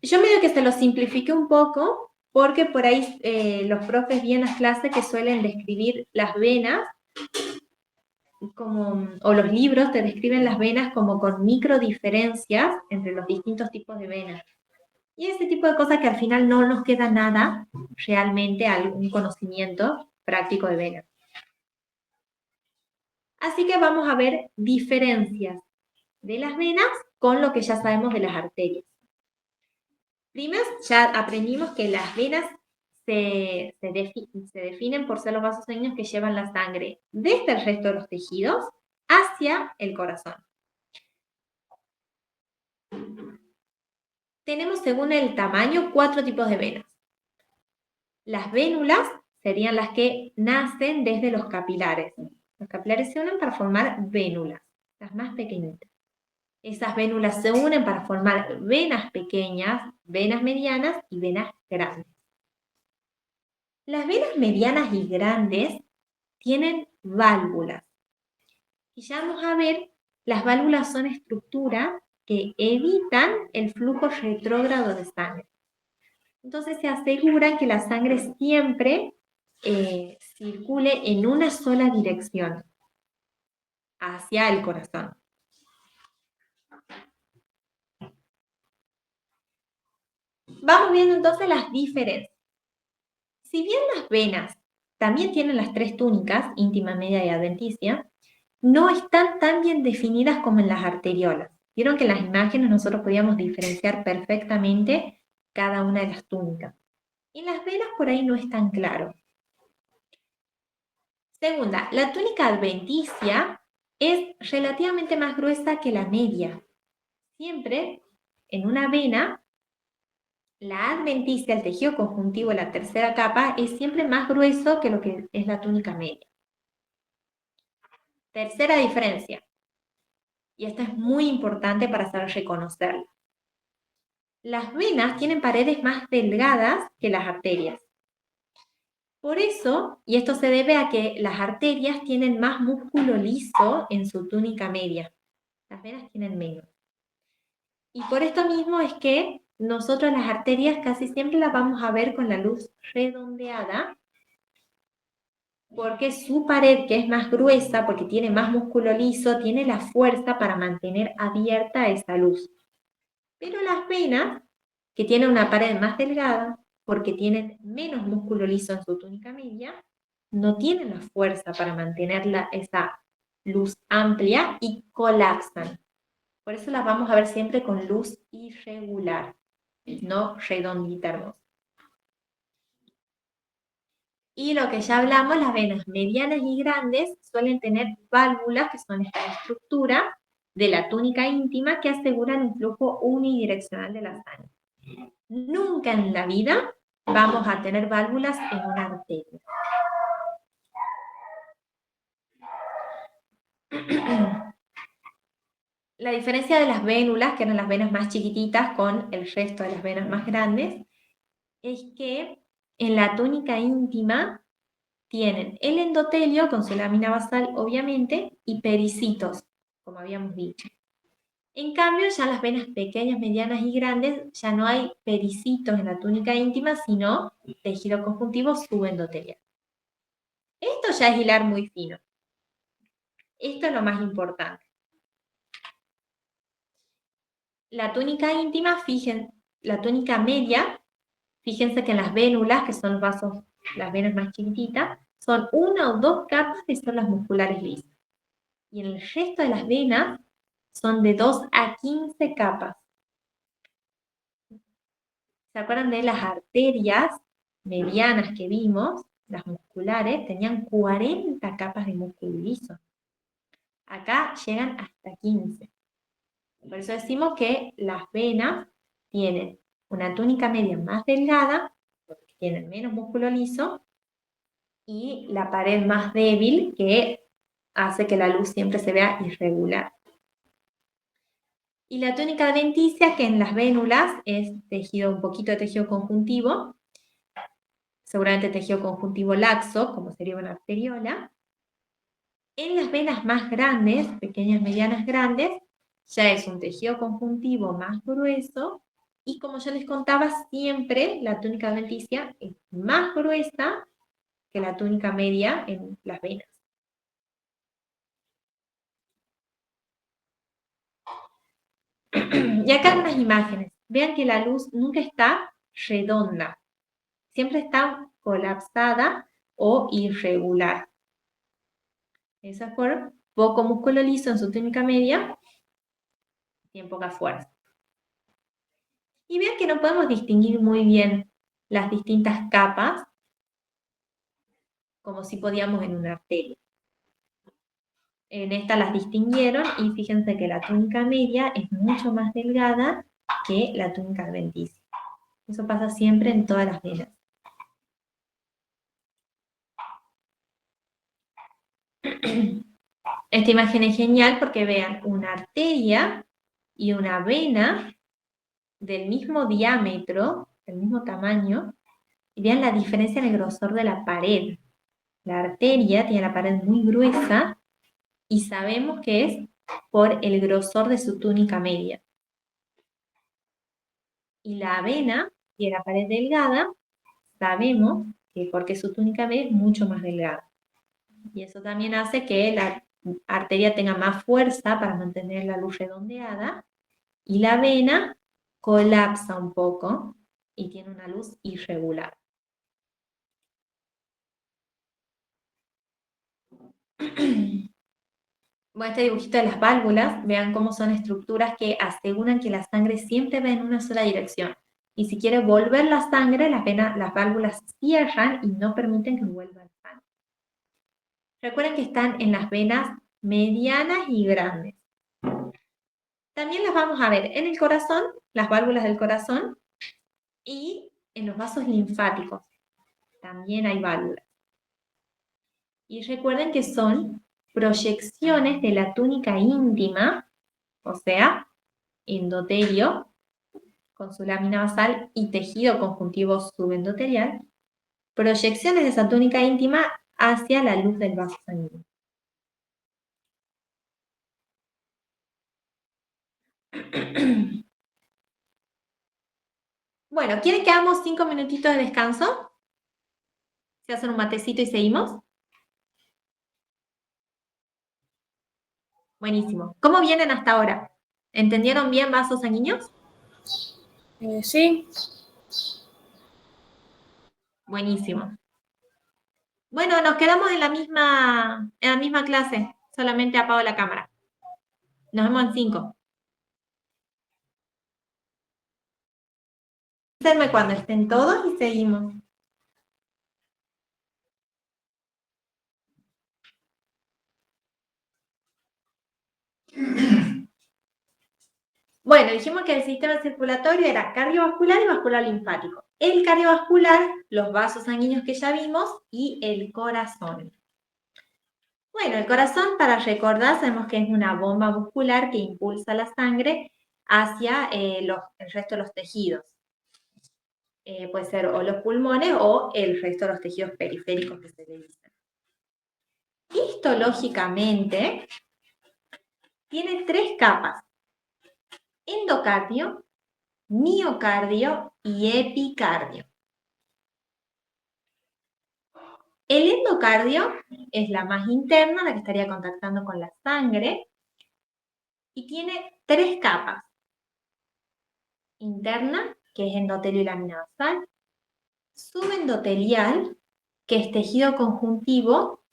S1: yo medio que se lo simplifiqué un poco, porque por ahí los profes vi en las clases que suelen describir las venas, o los libros te describen las venas como con micro diferencias entre los distintos tipos de venas. Y ese tipo de cosas que al final no nos queda nada, realmente algún conocimiento práctico de venas. Así que vamos a ver diferencias de las venas con lo que ya sabemos de las arterias. Primero ya aprendimos que las venas se definen por ser los vasos sanguíneos que llevan la sangre desde el resto de los tejidos hacia el corazón. Tenemos, según el tamaño, 4 tipos de venas. Las vénulas serían las que nacen desde los capilares. Los capilares se unen para formar vénulas, las más pequeñitas. Esas vénulas se unen para formar venas pequeñas, venas medianas y venas grandes. Las venas medianas y grandes tienen válvulas. Y ya vamos a ver, las válvulas son estructuras que evitan el flujo retrógrado de sangre. Entonces se aseguran que la sangre siempre circule en una sola dirección, hacia el corazón. Vamos viendo entonces las diferencias. Si bien las venas también tienen las tres túnicas, íntima, media y adventicia, no están tan bien definidas como en las arteriolas. Vieron que en las imágenes nosotros podíamos diferenciar perfectamente cada una de las túnicas. En las venas por ahí no es tan claro. Segunda, la túnica adventicia es relativamente más gruesa que la media. Siempre en una vena, la adventicia, el tejido conjuntivo, la tercera capa, es siempre más grueso que lo que es la túnica media. Tercera diferencia, y esta es muy importante para saber reconocerla. Las venas tienen paredes más delgadas que las arterias. Por eso, y esto se debe a que las arterias tienen más músculo liso en su túnica media. Las venas tienen menos. Y por esto mismo es que nosotros las arterias casi siempre las vamos a ver con la luz redondeada, porque su pared, que es más gruesa, porque tiene más músculo liso, tiene la fuerza para mantener abierta esa luz. Pero las venas, que tienen una pared más delgada, porque tienen menos músculo liso en su túnica media, no tienen la fuerza para mantener esa luz amplia y colapsan. Por eso las vamos a ver siempre con luz irregular, no redondita hermosa. Y lo que ya hablamos, las venas medianas y grandes suelen tener válvulas, que son esta estructura de la túnica íntima que aseguran un flujo unidireccional de la sangre. Nunca en la vida vamos a tener válvulas en una arteria. La diferencia de las vénulas, que eran las venas más chiquititas, con el resto de las venas más grandes, es que en la túnica íntima tienen el endotelio con su lámina basal, obviamente, y pericitos, como habíamos dicho. En cambio, ya en las venas pequeñas, medianas y grandes, ya no hay pericitos en la túnica íntima, sino tejido conjuntivo subendotelial. Esto ya es hilar muy fino. Esto es lo más importante. La túnica íntima, la túnica media, fíjense que en las vénulas, que son los vasos, las venas más chiquititas, son una o dos capas que son las musculares lisas. Y en el resto de las venas son de 2 a 15 capas. ¿Se acuerdan de las arterias medianas que vimos? Las musculares tenían 40 capas de músculo liso. Acá llegan hasta 15. Por eso decimos que las venas tienen una túnica media más delgada, porque tienen menos músculo liso, y la pared más débil, que hace que la luz siempre se vea irregular. Y la túnica adventicia, que en las vénulas es un poquito de tejido conjuntivo, seguramente tejido conjuntivo laxo, como sería una arteriola. En las venas más grandes, pequeñas, medianas, grandes, ya es un tejido conjuntivo más grueso, y como yo les contaba, siempre la túnica adventicia es más gruesa que la túnica media en las venas. Y acá hay unas imágenes. Vean que la luz nunca está redonda, siempre está colapsada o irregular. Eso es por poco músculo liso en su túnica media, tiene poca fuerza. Y vean que no podemos distinguir muy bien las distintas capas, como si podíamos en una arteria. En esta las distinguieron y fíjense que la túnica media es mucho más delgada que la túnica adventicia. Eso pasa siempre en todas las venas. Esta imagen es genial porque vean una arteria y una vena del mismo diámetro, del mismo tamaño, y vean la diferencia en el grosor de la pared. La arteria tiene la pared muy gruesa y sabemos que es por el grosor de su túnica media. Y la vena tiene la pared delgada, sabemos que porque su túnica media es mucho más delgada. Y eso también hace que la arteria tenga más fuerza para mantener la luz redondeada y la vena colapsa un poco y tiene una luz irregular. Bueno, este dibujito de las válvulas, vean cómo son estructuras que aseguran que la sangre siempre va en una sola dirección. Y si quiere volver la sangre, las válvulas cierran y no permiten que vuelva la sangre. Recuerden que están en las venas medianas y grandes. También las vamos a ver en el corazón, las válvulas del corazón, y en los vasos linfáticos. También hay válvulas. Y recuerden que son proyecciones de la túnica íntima, o sea, endotelio, con su lámina basal y tejido conjuntivo subendotelial, proyecciones de esa túnica íntima hacia la luz del vaso sanguíneo. Bueno, ¿quieren que hagamos 5 minutitos de descanso? ¿Se hacen un matecito y seguimos? Buenísimo. ¿Cómo vienen hasta ahora? ¿Entendieron bien vasos sanguíneos?
S3: Sí.
S1: Buenísimo. Bueno, nos quedamos en la misma clase. Solamente apago la cámara. Nos vemos en 5. Avísenme cuando estén todos y seguimos. Bueno, dijimos que el sistema circulatorio era cardiovascular y vascular linfático. El cardiovascular, los vasos sanguíneos que ya vimos, y el corazón. Bueno, el corazón, para recordar, sabemos que es una bomba muscular que impulsa la sangre hacia el resto de los tejidos. Puede ser o los pulmones o el resto de los tejidos periféricos que se le dicen. Histológicamente, tiene 3 capas: endocardio, miocardio y epicardio. El endocardio es la más interna, la que estaría contactando con la sangre, y tiene 3 capas. Interna, que es endotelio y lámina basal; subendotelial, que es tejido conjuntivo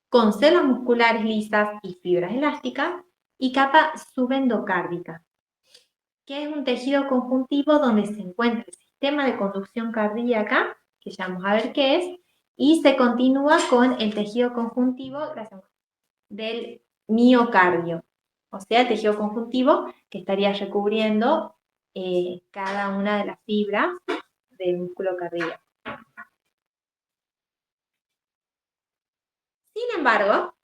S1: con células musculares lisas y fibras elásticas; y capa subendocárdica, que es un tejido conjuntivo donde se encuentra el sistema de conducción cardíaca, que ya vamos a ver qué es, y se continúa con el tejido conjuntivo del miocardio, o sea, el tejido conjuntivo que estaría recubriendo cada una de las fibras del músculo cardíaco. Sin embargo,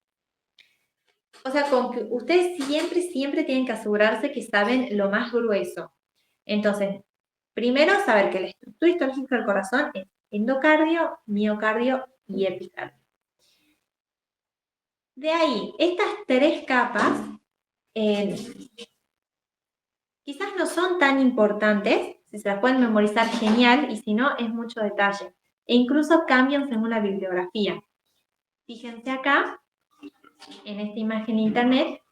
S1: o sea, con que ustedes siempre tienen que asegurarse que saben lo más grueso. Entonces, primero saber que la estructura histológica del corazón es endocardio, miocardio y epicardio. De ahí, estas 3 capas quizás no son tan importantes. Si se las pueden memorizar, genial, y si no, es mucho detalle. E incluso cambian según la bibliografía. Fíjense acá, en esta imagen de internet,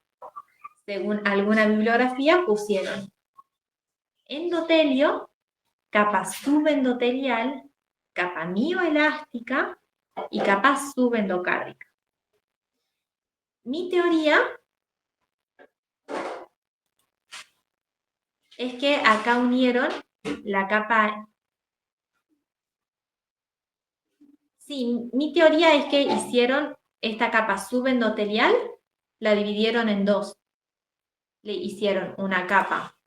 S1: según alguna bibliografía pusieron endotelio, capa subendotelial, capa mioelástica y capa subendocárdica. Mi teoría es que acá unieron la capa. Sí, mi teoría es que hicieron esta capa subendotelial, la dividieron en 2. Le hicieron una capa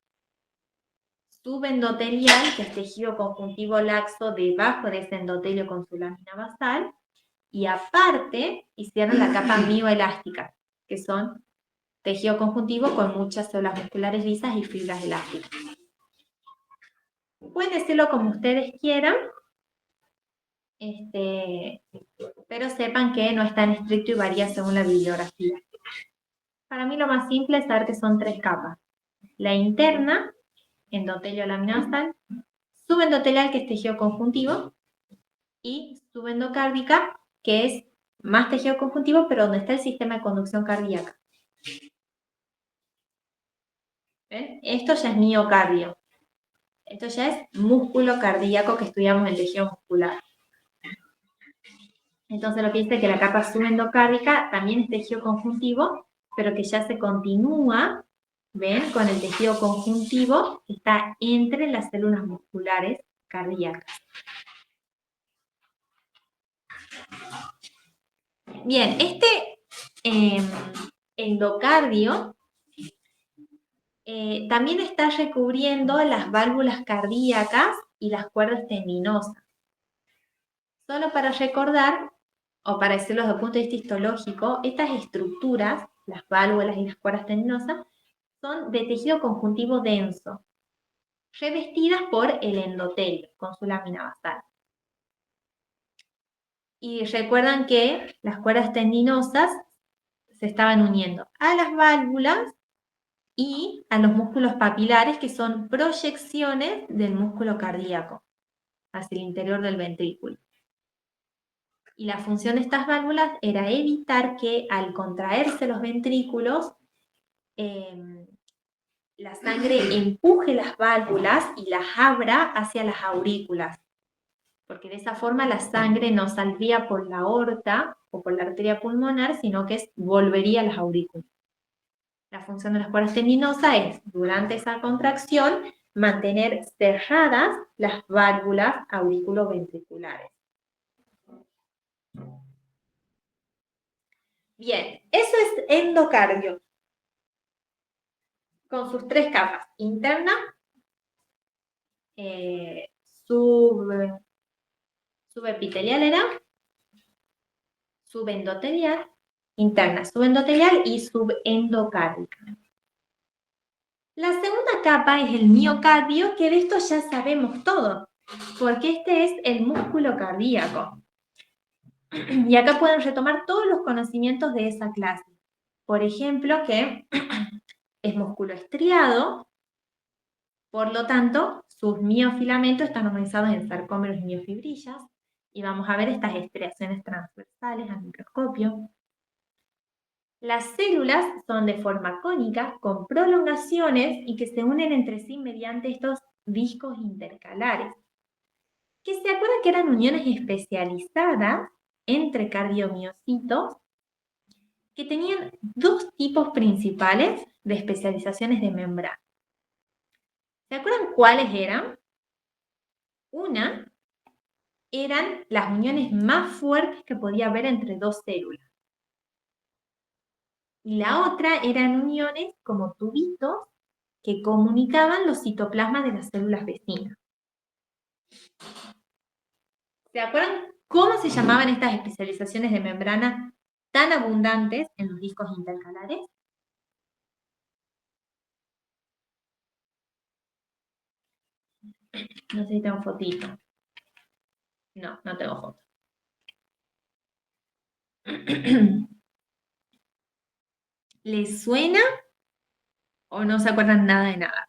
S1: subendotelial, que es tejido conjuntivo laxo debajo de ese endotelio con su lámina basal, y aparte hicieron la capa mioelástica, que son tejido conjuntivo con muchas células musculares lisas y fibras elásticas. Pueden decirlo como ustedes quieran, pero sepan que no es tan estricto y varía según la bibliografía. Para mí lo más simple es saber que son 3 capas. La interna, endotelio laminasal, subendotelial, que es tejido conjuntivo, y subendocárdica, que es más tejido conjuntivo, pero donde está el sistema de conducción cardíaca. ¿Ven? Esto ya es miocardio. Esto ya es músculo cardíaco, que estudiamos el tejido muscular. Entonces lo que dice que la capa subendocárdica también es tejido conjuntivo, pero que ya se continúa, ¿ven? Con el tejido conjuntivo que está entre las células musculares cardíacas. Bien, endocardio también está recubriendo las válvulas cardíacas y las cuerdas tendinosas. Solo para recordar, o para decirlo desde el punto de vista histológico, estas estructuras, las válvulas y las cuerdas tendinosas, son de tejido conjuntivo denso, revestidas por el endotelio con su lámina basal. Y recuerdan que las cuerdas tendinosas se estaban uniendo a las válvulas y a los músculos papilares, que son proyecciones del músculo cardíaco hacia el interior del ventrículo. Y la función de estas válvulas era evitar que al contraerse los ventrículos, la sangre empuje las válvulas y las abra hacia las aurículas, porque de esa forma la sangre no saldría por la aorta o por la arteria pulmonar, sino que volvería a las aurículas. La función de las cuerdas tendinosas es, durante esa contracción, mantener cerradas las válvulas auriculoventriculares. Bien, eso es endocardio, con sus 3 capas: interna, subepitelial era, subendotelial, interna, subendotelial y subendocárdica. La segunda capa es el miocardio, que de esto ya sabemos todo, porque este es el músculo cardíaco. Y acá pueden retomar todos los conocimientos de esa clase. Por ejemplo, que es músculo estriado, por lo tanto, sus miofilamentos están organizados en sarcómeros y miofibrillas, y vamos a ver estas estriaciones transversales al microscopio. Las células son de forma cónica, con prolongaciones y que se unen entre sí mediante estos discos intercalares, que se acuerdan que eran uniones especializadas entre cardiomiocitos que tenían 2 tipos principales de especializaciones de membrana. ¿Se acuerdan cuáles eran? Una eran las uniones más fuertes que podía haber entre 2 células. Y la otra eran uniones como tubitos que comunicaban los citoplasmas de las células vecinas. ¿Se acuerdan cómo se llamaban estas especializaciones de membrana tan abundantes en los discos intercalares? No sé si tengo fotito. No, no tengo foto. ¿Les suena o no se acuerdan nada de nada?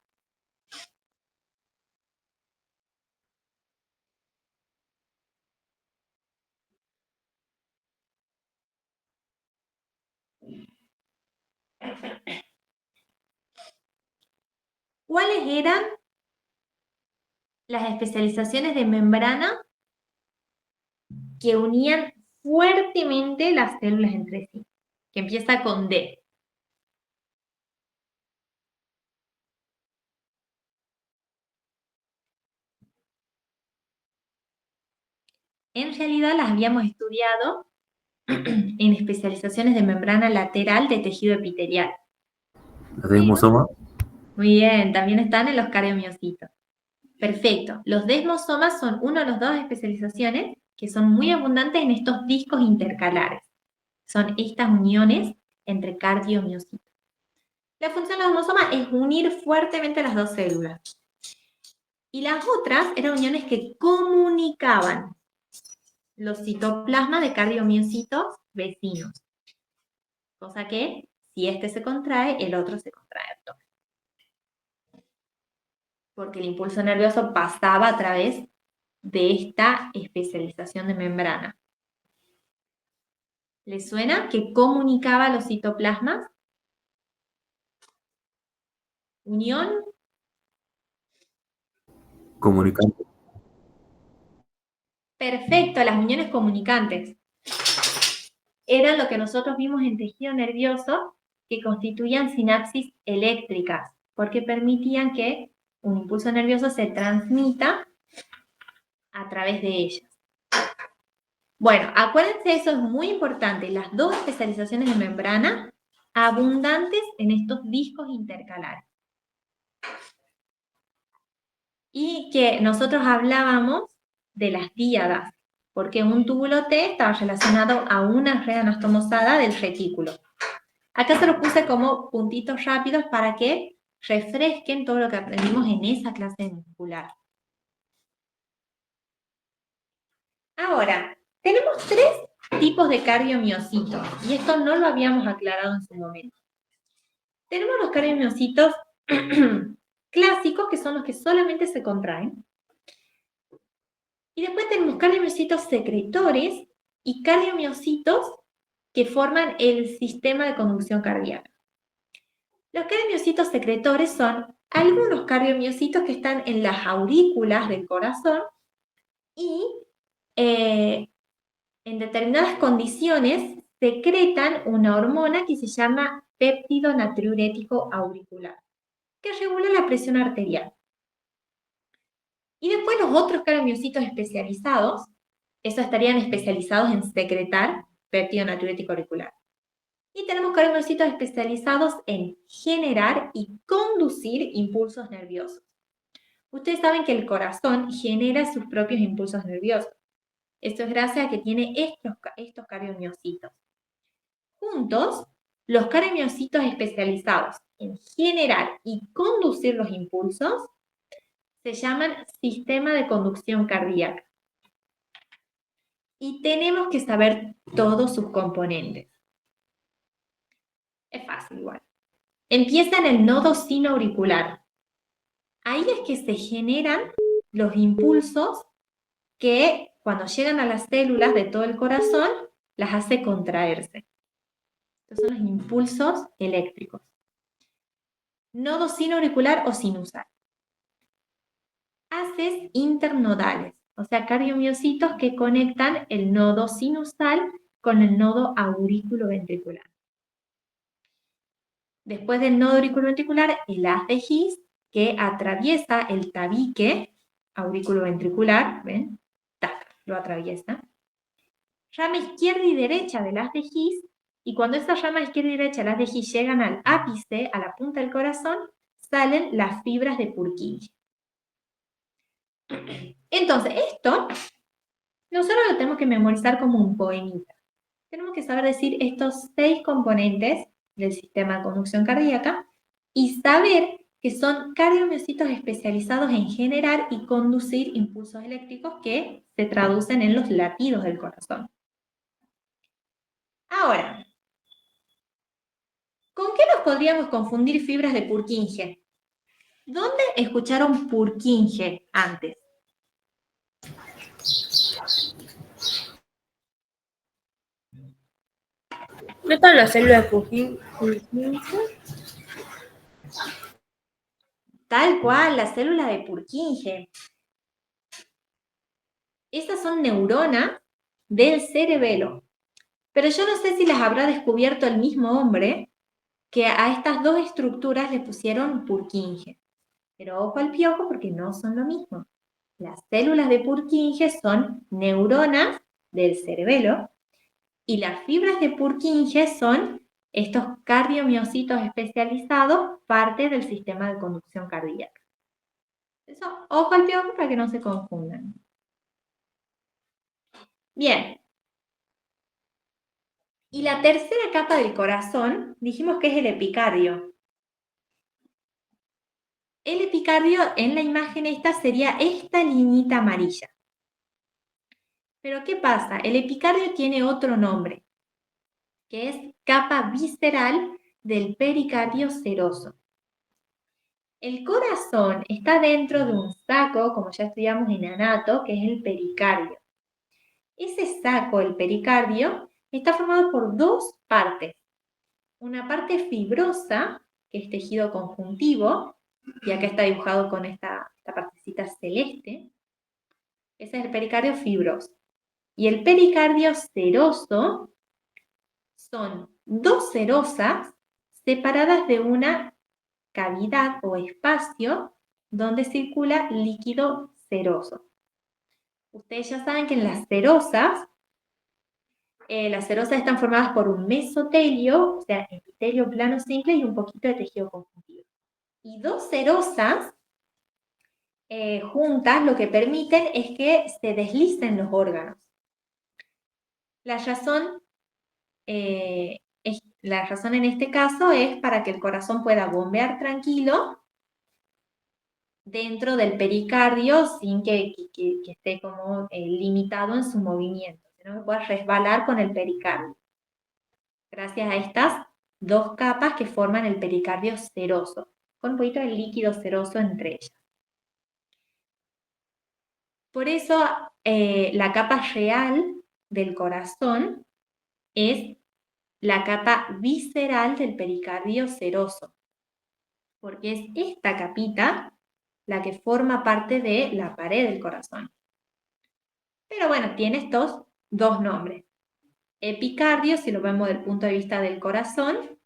S1: ¿Cuáles eran las especializaciones de membrana que unían fuertemente las células entre sí? Que empieza con D. En realidad las habíamos estudiado en especializaciones de membrana lateral de tejido epitelial.
S2: ¿Los desmosomas?
S1: Muy bien, también están en los cardiomiocitos. Perfecto. Los desmosomas son una de las 2 especializaciones que son muy abundantes en estos discos intercalares. Son estas uniones entre cardiomiocitos. La función de los cromosomas es unir fuertemente las dos células. Y las otras eran uniones que comunicaban los citoplasmas de cardiomiocitos vecinos. Cosa que, si este se contrae, el otro se contrae. Porque el impulso nervioso pasaba a través de esta especialización de membrana. ¿Les suena que comunicaba los citoplasmas? Unión.
S2: Comunicante.
S1: Perfecto, las uniones comunicantes. Eran lo que nosotros vimos en tejido nervioso, que constituían sinapsis eléctricas, porque permitían que un impulso nervioso se transmita a través de ellas. Bueno, acuérdense, eso es muy importante, las dos especializaciones de membrana abundantes en estos discos intercalares. Y que nosotros hablábamos de las díadas, porque un túbulo T estaba relacionado a una red anastomosada del retículo. Acá se los puse como puntitos rápidos para que refresquen todo lo que aprendimos en esa clase muscular. Ahora, tenemos tres tipos de cardiomiocitos, y esto no lo habíamos aclarado en su momento. Tenemos los cardiomiocitos clásicos, que son los que solamente se contraen. Y después tenemos cardiomiocitos secretores y cardiomiocitos que forman el sistema de conducción cardíaca. Los cardiomiocitos secretores son algunos cardiomiocitos que están en las aurículas del corazón y en determinadas condiciones secretan una hormona que se llama péptido natriurético auricular, que regula la presión arterial. Y después los otros cardiomiocitos especializados, esos estarían especializados en secretar péptido natriurético auricular. Y tenemos cardiomiocitos especializados en generar y conducir impulsos nerviosos. Ustedes saben que el corazón genera sus propios impulsos nerviosos. Esto es gracias a que tiene estos cardiomiocitos. Juntos, los cardiomiocitos especializados en generar y conducir los impulsos se llaman sistema de conducción cardíaca. Y tenemos que saber todos sus componentes. Es fácil igual. Empieza en el nodo sinoauricular. Ahí es que se generan los impulsos que cuando llegan a las células de todo el corazón, las hace contraerse. Estos son los impulsos eléctricos. Nodo sinoauricular o sinusal. Haces internodales, o sea, cardiomiocitos que conectan el nodo sinusal con el nodo auriculoventricular. Después del nodo auriculoventricular, el haz de His, que atraviesa el tabique auriculoventricular, ¿ven? Tac, lo atraviesa. Rama izquierda y derecha del haz de His, y cuando esa rama izquierda y derecha del haz de His llegan al ápice, a la punta del corazón, salen las fibras de Purkinje. Entonces, esto nosotros lo tenemos que memorizar como un poemita. Tenemos que saber decir estos 6 componentes del sistema de conducción cardíaca y saber que son cardiomiocitos especializados en generar y conducir impulsos eléctricos que se traducen en los latidos del corazón. Ahora, ¿con qué nos podríamos confundir fibras de Purkinje? ¿Dónde escucharon Purkinje antes?
S3: ¿No están las células de Purkinje?
S1: Tal cual, la célula de Purkinje. Esas son neuronas del cerebelo. Pero yo no sé si las habrá descubierto el mismo hombre, que a estas dos estructuras le pusieron Purkinje. Pero ojo al piojo porque no son lo mismo. Las células de Purkinje son neuronas del cerebelo y las fibras de Purkinje son estos cardiomiocitos especializados, parte del sistema de conducción cardíaca. Eso, ojo al piojo para que no se confundan. Bien. Y la tercera capa del corazón, dijimos que es el epicardio. El epicardio en la imagen esta sería esta liñita amarilla. Pero ¿qué pasa? El epicardio tiene otro nombre, que es capa visceral del pericardio seroso. El corazón está dentro de un saco, como ya estudiamos en anato, que es el pericardio. Ese saco, el pericardio, está formado por dos partes. Una parte fibrosa, que es tejido conjuntivo, y acá está dibujado con esta partecita celeste. Ese es el pericardio fibroso. Y el pericardio seroso son dos serosas separadas de una cavidad o espacio donde circula líquido seroso. Ustedes ya saben que en las serosas están formadas por un mesotelio, o sea, epitelio plano simple y un poquito de tejido conjuntivo. Y dos serosas juntas lo que permiten es que se deslicen los órganos. La razón en este caso es para que el corazón pueda bombear tranquilo dentro del pericardio sin que esté como limitado en su movimiento, sino que pueda resbalar con el pericardio. Gracias a estas dos capas que forman el pericardio seroso, con un poquito de líquido seroso entre ellas. Por eso la capa real del corazón es la capa visceral del pericardio seroso, porque es esta capita la que forma parte de la pared del corazón. Pero bueno, tiene estos dos nombres. Epicardio, si lo vemos desde el punto de vista del corazón,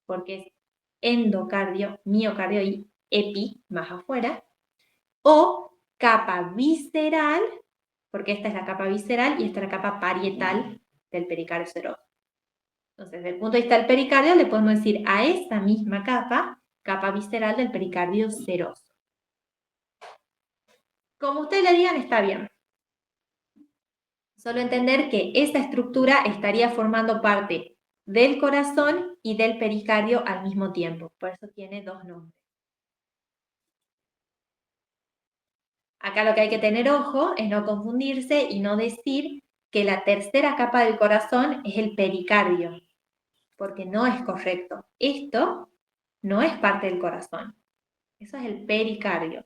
S1: porque es endocardio, miocardio y epi, más afuera, o capa visceral, porque esta es la capa visceral y esta es la capa parietal del pericardio seroso. Entonces, desde el punto de vista del pericardio, le podemos decir a esa misma capa visceral del pericardio seroso. Como ustedes le digan, está bien. Solo entender que esa estructura estaría formando parte del corazón y del pericardio al mismo tiempo. Por eso tiene dos nombres. Acá lo que hay que tener ojo es no confundirse y no decir que la tercera capa del corazón es el pericardio, porque no es correcto. Esto no es parte del corazón. Eso es el pericardio.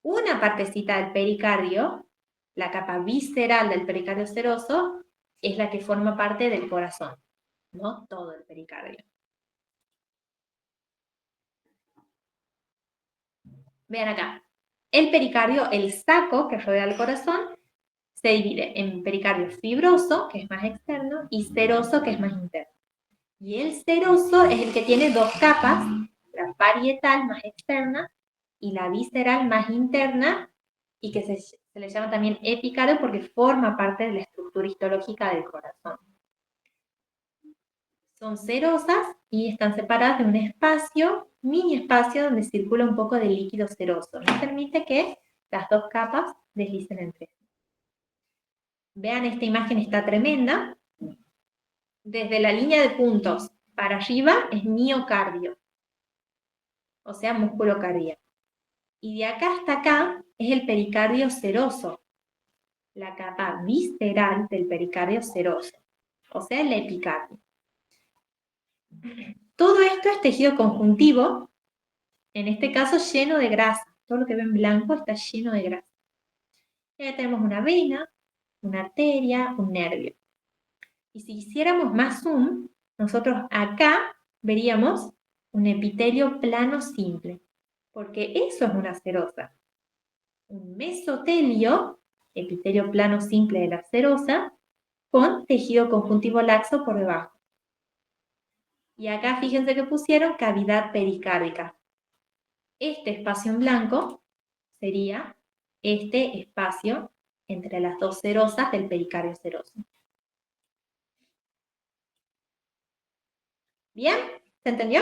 S1: Una partecita del pericardio, la capa visceral del pericardio seroso, es la que forma parte del corazón, no todo el pericardio. Vean acá. El pericardio, el saco que rodea el corazón, se divide en pericardio fibroso, que es más externo, y seroso, que es más interno. Y el seroso es el que tiene dos capas, la parietal más externa y la visceral más interna, y que se le llama también epicardio porque forma parte de la estructura histológica del corazón. Son serosas y están separadas de un espacio, mini espacio, donde circula un poco de líquido seroso. No permite que las dos capas deslicen entre sí. Vean, esta imagen está tremenda. Desde la línea de puntos para arriba es miocardio, o sea, músculo cardíaco. Y de acá hasta acá es el pericardio seroso, la capa visceral del pericardio seroso, o sea, el epicardio. Todo esto es tejido conjuntivo, en este caso lleno de grasa. Todo lo que ven blanco está lleno de grasa. Ya tenemos una vena, una arteria, un nervio. Y si hiciéramos más zoom, nosotros acá veríamos un epitelio plano simple, porque eso es una serosa. Un mesotelio, epitelio plano simple de la serosa, con tejido conjuntivo laxo por debajo. Y acá fíjense que pusieron cavidad pericárdica. Este espacio en blanco sería este espacio entre las dos serosas del pericardio seroso. ¿Bien? ¿Se entendió?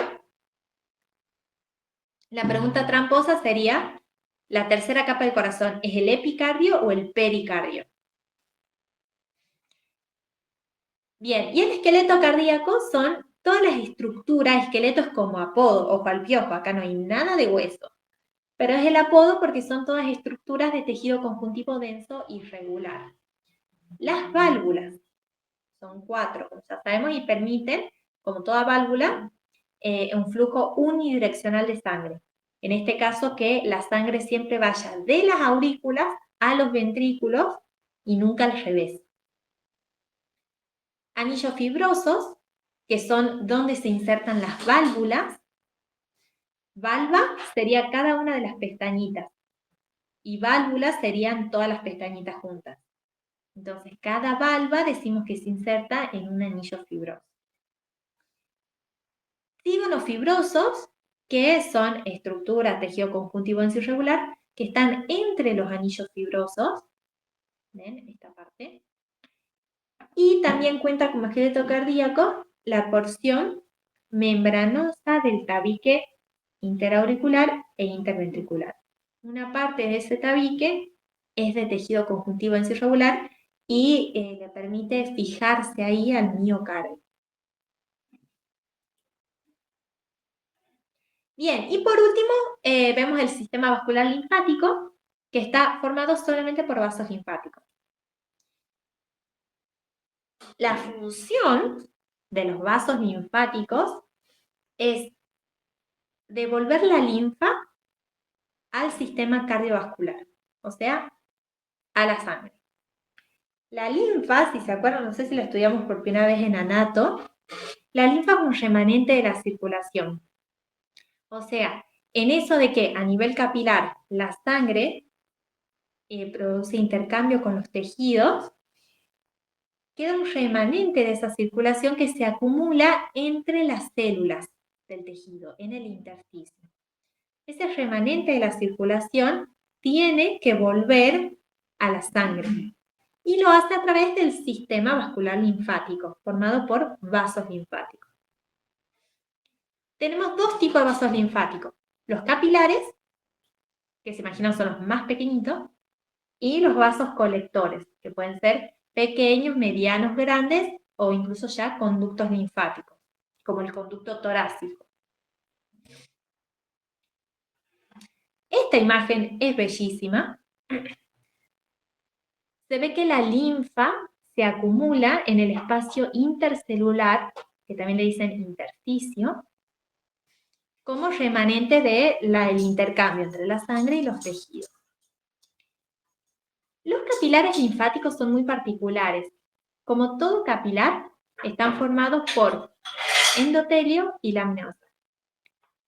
S1: La pregunta tramposa sería, ¿la tercera capa del corazón es el epicardio o el pericardio? Bien, y el esqueleto cardíaco son todas las estructuras, esqueleto es como apodo, ojo al piojo, acá no hay nada de hueso. Pero es el apodo porque son todas estructuras de tejido conjuntivo denso irregular. Las válvulas son 4, como ya sabemos, y permiten, como toda válvula, un flujo unidireccional de sangre. En este caso, que la sangre siempre vaya de las aurículas a los ventrículos y nunca al revés. Anillos fibrosos, que son donde se insertan las válvulas. Valva sería cada una de las pestañitas y válvulas serían todas las pestañitas juntas. Entonces, cada valva decimos que se inserta en un anillo fibroso. Tígonos fibrosos, que son estructuras, tejido conjuntivo denso irregular, que están entre los anillos fibrosos. ¿Ven? Esta parte. Y también cuenta como esqueleto cardíaco la porción membranosa del tabique interauricular e interventricular. Una parte de ese tabique es de tejido conjuntivo denso irregular y le permite fijarse ahí al miocardio. Bien, y por último vemos el sistema vascular linfático, que está formado solamente por vasos linfáticos. La función de los vasos linfáticos es devolver la linfa al sistema cardiovascular, o sea, a la sangre. La linfa, si se acuerdan, no sé si la estudiamos por primera vez en anato, la linfa es un remanente de la circulación. O sea, en eso de que a nivel capilar la sangre produce intercambio con los tejidos, queda un remanente de esa circulación que se acumula entre las células del tejido, en el intersticio. Ese remanente de la circulación tiene que volver a la sangre y lo hace a través del sistema vascular linfático, formado por vasos linfáticos. Tenemos dos tipos de vasos linfáticos, los capilares, que se imaginan son los más pequeñitos, y los vasos colectores, que pueden ser pequeños, medianos, grandes o incluso ya conductos linfáticos, como el conducto torácico. Esta imagen es bellísima. Se ve que la linfa se acumula en el espacio intercelular, que también le dicen intersticio, como remanente del intercambio entre la sangre y los tejidos. Los capilares linfáticos son muy particulares. Como todo capilar, están formados por endotelio y lámina,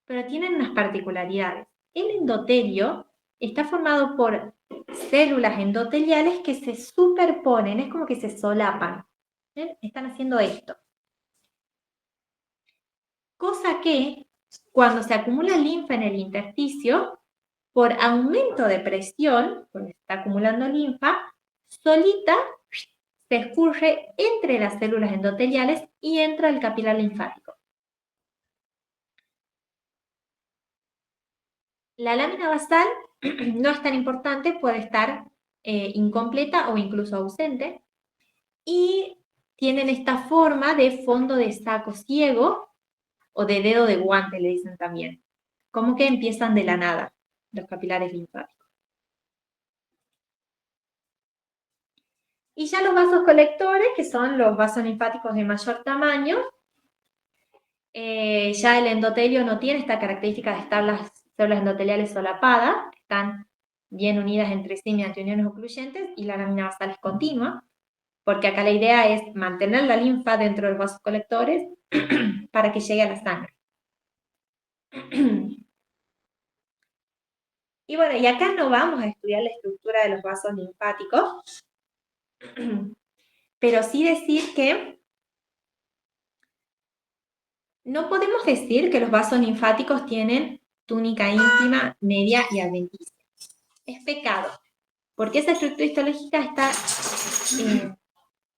S1: pero tienen unas particularidades. El endotelio está formado por células endoteliales que se superponen, es como que se solapan. ¿Ven? Están haciendo esto. Cosa que cuando se acumula linfa en el intersticio, por aumento de presión, porque se está acumulando linfa, solita se escurre entre las células endoteliales y entra al capilar linfático. La lámina basal no es tan importante, puede estar incompleta o incluso ausente, y tienen esta forma de fondo de saco ciego o de dedo de guante, le dicen también, como que empiezan de la nada los capilares linfáticos. Y ya los vasos colectores, que son los vasos linfáticos de mayor tamaño, ya el endotelio no tiene esta característica de estar las células endoteliales solapadas, están bien unidas entre sí mediante uniones ocluyentes, y la lámina basal es continua, porque acá la idea es mantener la linfa dentro de los vasos colectores para que llegue a la sangre. Y bueno, y acá no vamos a estudiar la estructura de los vasos linfáticos, pero sí decir que no podemos decir que los vasos linfáticos tienen túnica íntima, media y adventicia. Es pecado, porque esa estructura histológica está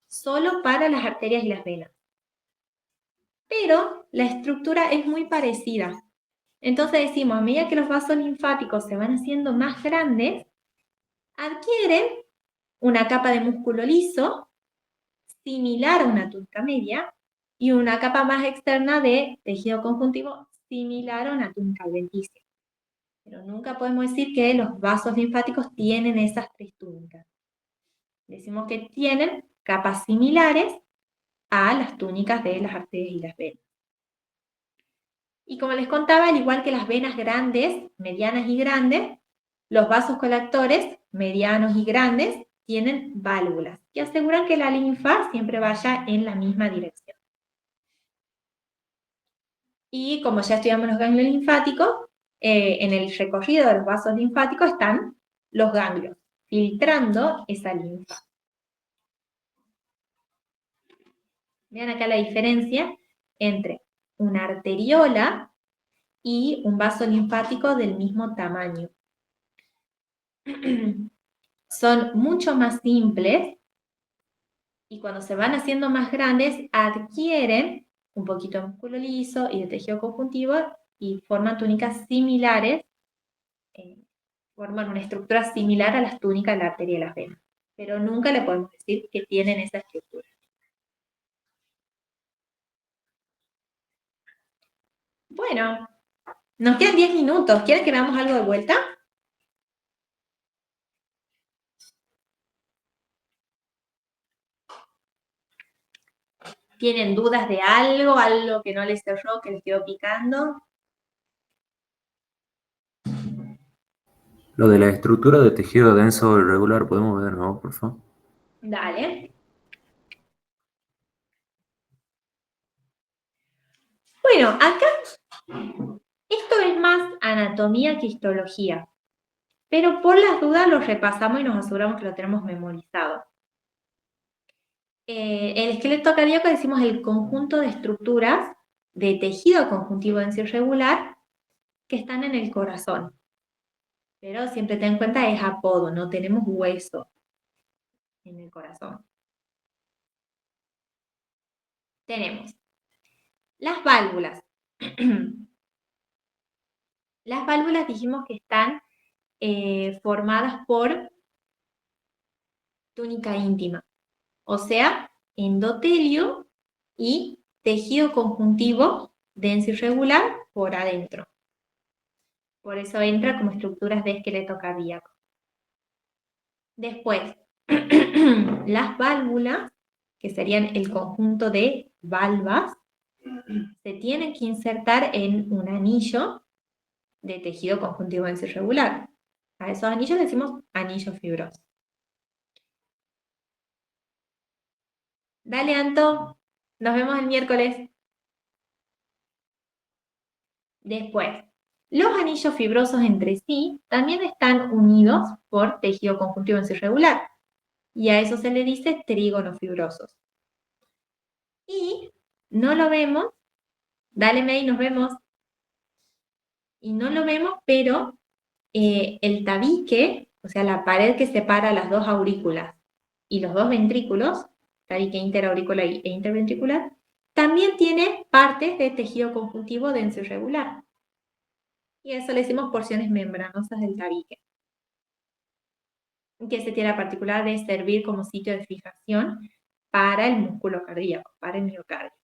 S1: solo para las arterias y las venas. Pero la estructura es muy parecida. Entonces decimos, a medida que los vasos linfáticos se van haciendo más grandes, adquieren una capa de músculo liso, similar a una túnica media, y una capa más externa de tejido conjuntivo similar a una túnica adventicia. Pero nunca podemos decir que los vasos linfáticos tienen esas 3 túnicas. Decimos que tienen capas similares a las túnicas de las arterias y las venas. Y como les contaba, al igual que las venas grandes, medianas y grandes, los vasos colectores, medianos y grandes, tienen válvulas que aseguran que la linfa siempre vaya en la misma dirección. Y como ya estudiamos los ganglios linfáticos, en el recorrido de los vasos linfáticos están los ganglios, filtrando esa linfa. Vean acá la diferencia entre una arteriola y un vaso linfático del mismo tamaño. Son mucho más simples y cuando se van haciendo más grandes adquieren un poquito de músculo liso y de tejido conjuntivo y forman túnicas similares, forman una estructura similar a las túnicas de la arteria y las venas, pero nunca le podemos decir que tienen esa estructura. Bueno, nos quedan 10 minutos. ¿Quieren que veamos algo de vuelta? ¿Tienen dudas de algo? ¿Algo que no les cerró, que les quedó picando?
S2: Lo de la estructura de tejido denso irregular, ¿podemos ver, no, por favor?
S1: Dale. Bueno, acá esto es más anatomía que histología, pero por las dudas lo repasamos y nos aseguramos que lo tenemos memorizado. El esqueleto cardíaco decimos el conjunto de estructuras de tejido conjuntivo denso irregular que están en el corazón. Pero siempre ten en cuenta, es apodo, no tenemos hueso en el corazón. Tenemos las válvulas. Las válvulas dijimos que están formadas por túnica íntima, o sea, endotelio y tejido conjuntivo denso irregular por adentro. Por eso entra como estructuras de esqueleto cardíaco. Después, las válvulas, que serían el conjunto de valvas, se tienen que insertar en un anillo de tejido conjuntivo denso irregular. A esos anillos le decimos anillo fibroso. Dale, Anto. Nos vemos el miércoles. Después, los anillos fibrosos entre sí también están unidos por tejido conjuntivo denso irregular. Y a eso se le dice trígonos fibrosos. Y no lo vemos. Dale, May, nos vemos. Y no lo vemos, pero el tabique, o sea, la pared que separa las dos aurículas y los dos ventrículos, tabique interauricular e interventricular, también tiene partes de tejido conjuntivo denso irregular. Y a eso le decimos porciones membranosas del tabique, que se tiene la particularidad de servir como sitio de fijación para el músculo cardíaco, para el miocardio.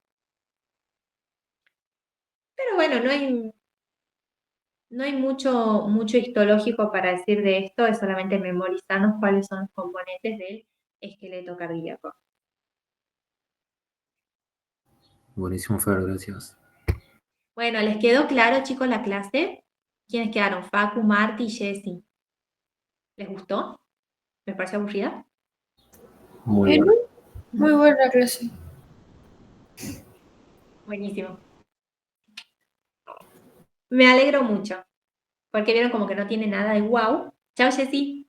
S1: Pero bueno, no hay mucho histológico para decir de esto, es solamente memorizarnos cuáles son los componentes del esqueleto cardíaco.
S2: Buenísimo, Fer, gracias.
S1: Bueno, ¿les quedó claro, chicos, la clase? ¿Quiénes quedaron? Facu, Marti y Jessy. ¿Les gustó? ¿Les pareció aburrida?
S2: Muy bueno.
S3: Muy buena clase.
S1: Buenísimo. Me alegro mucho, porque vieron como que no tiene nada de wow. Chao, Jessy.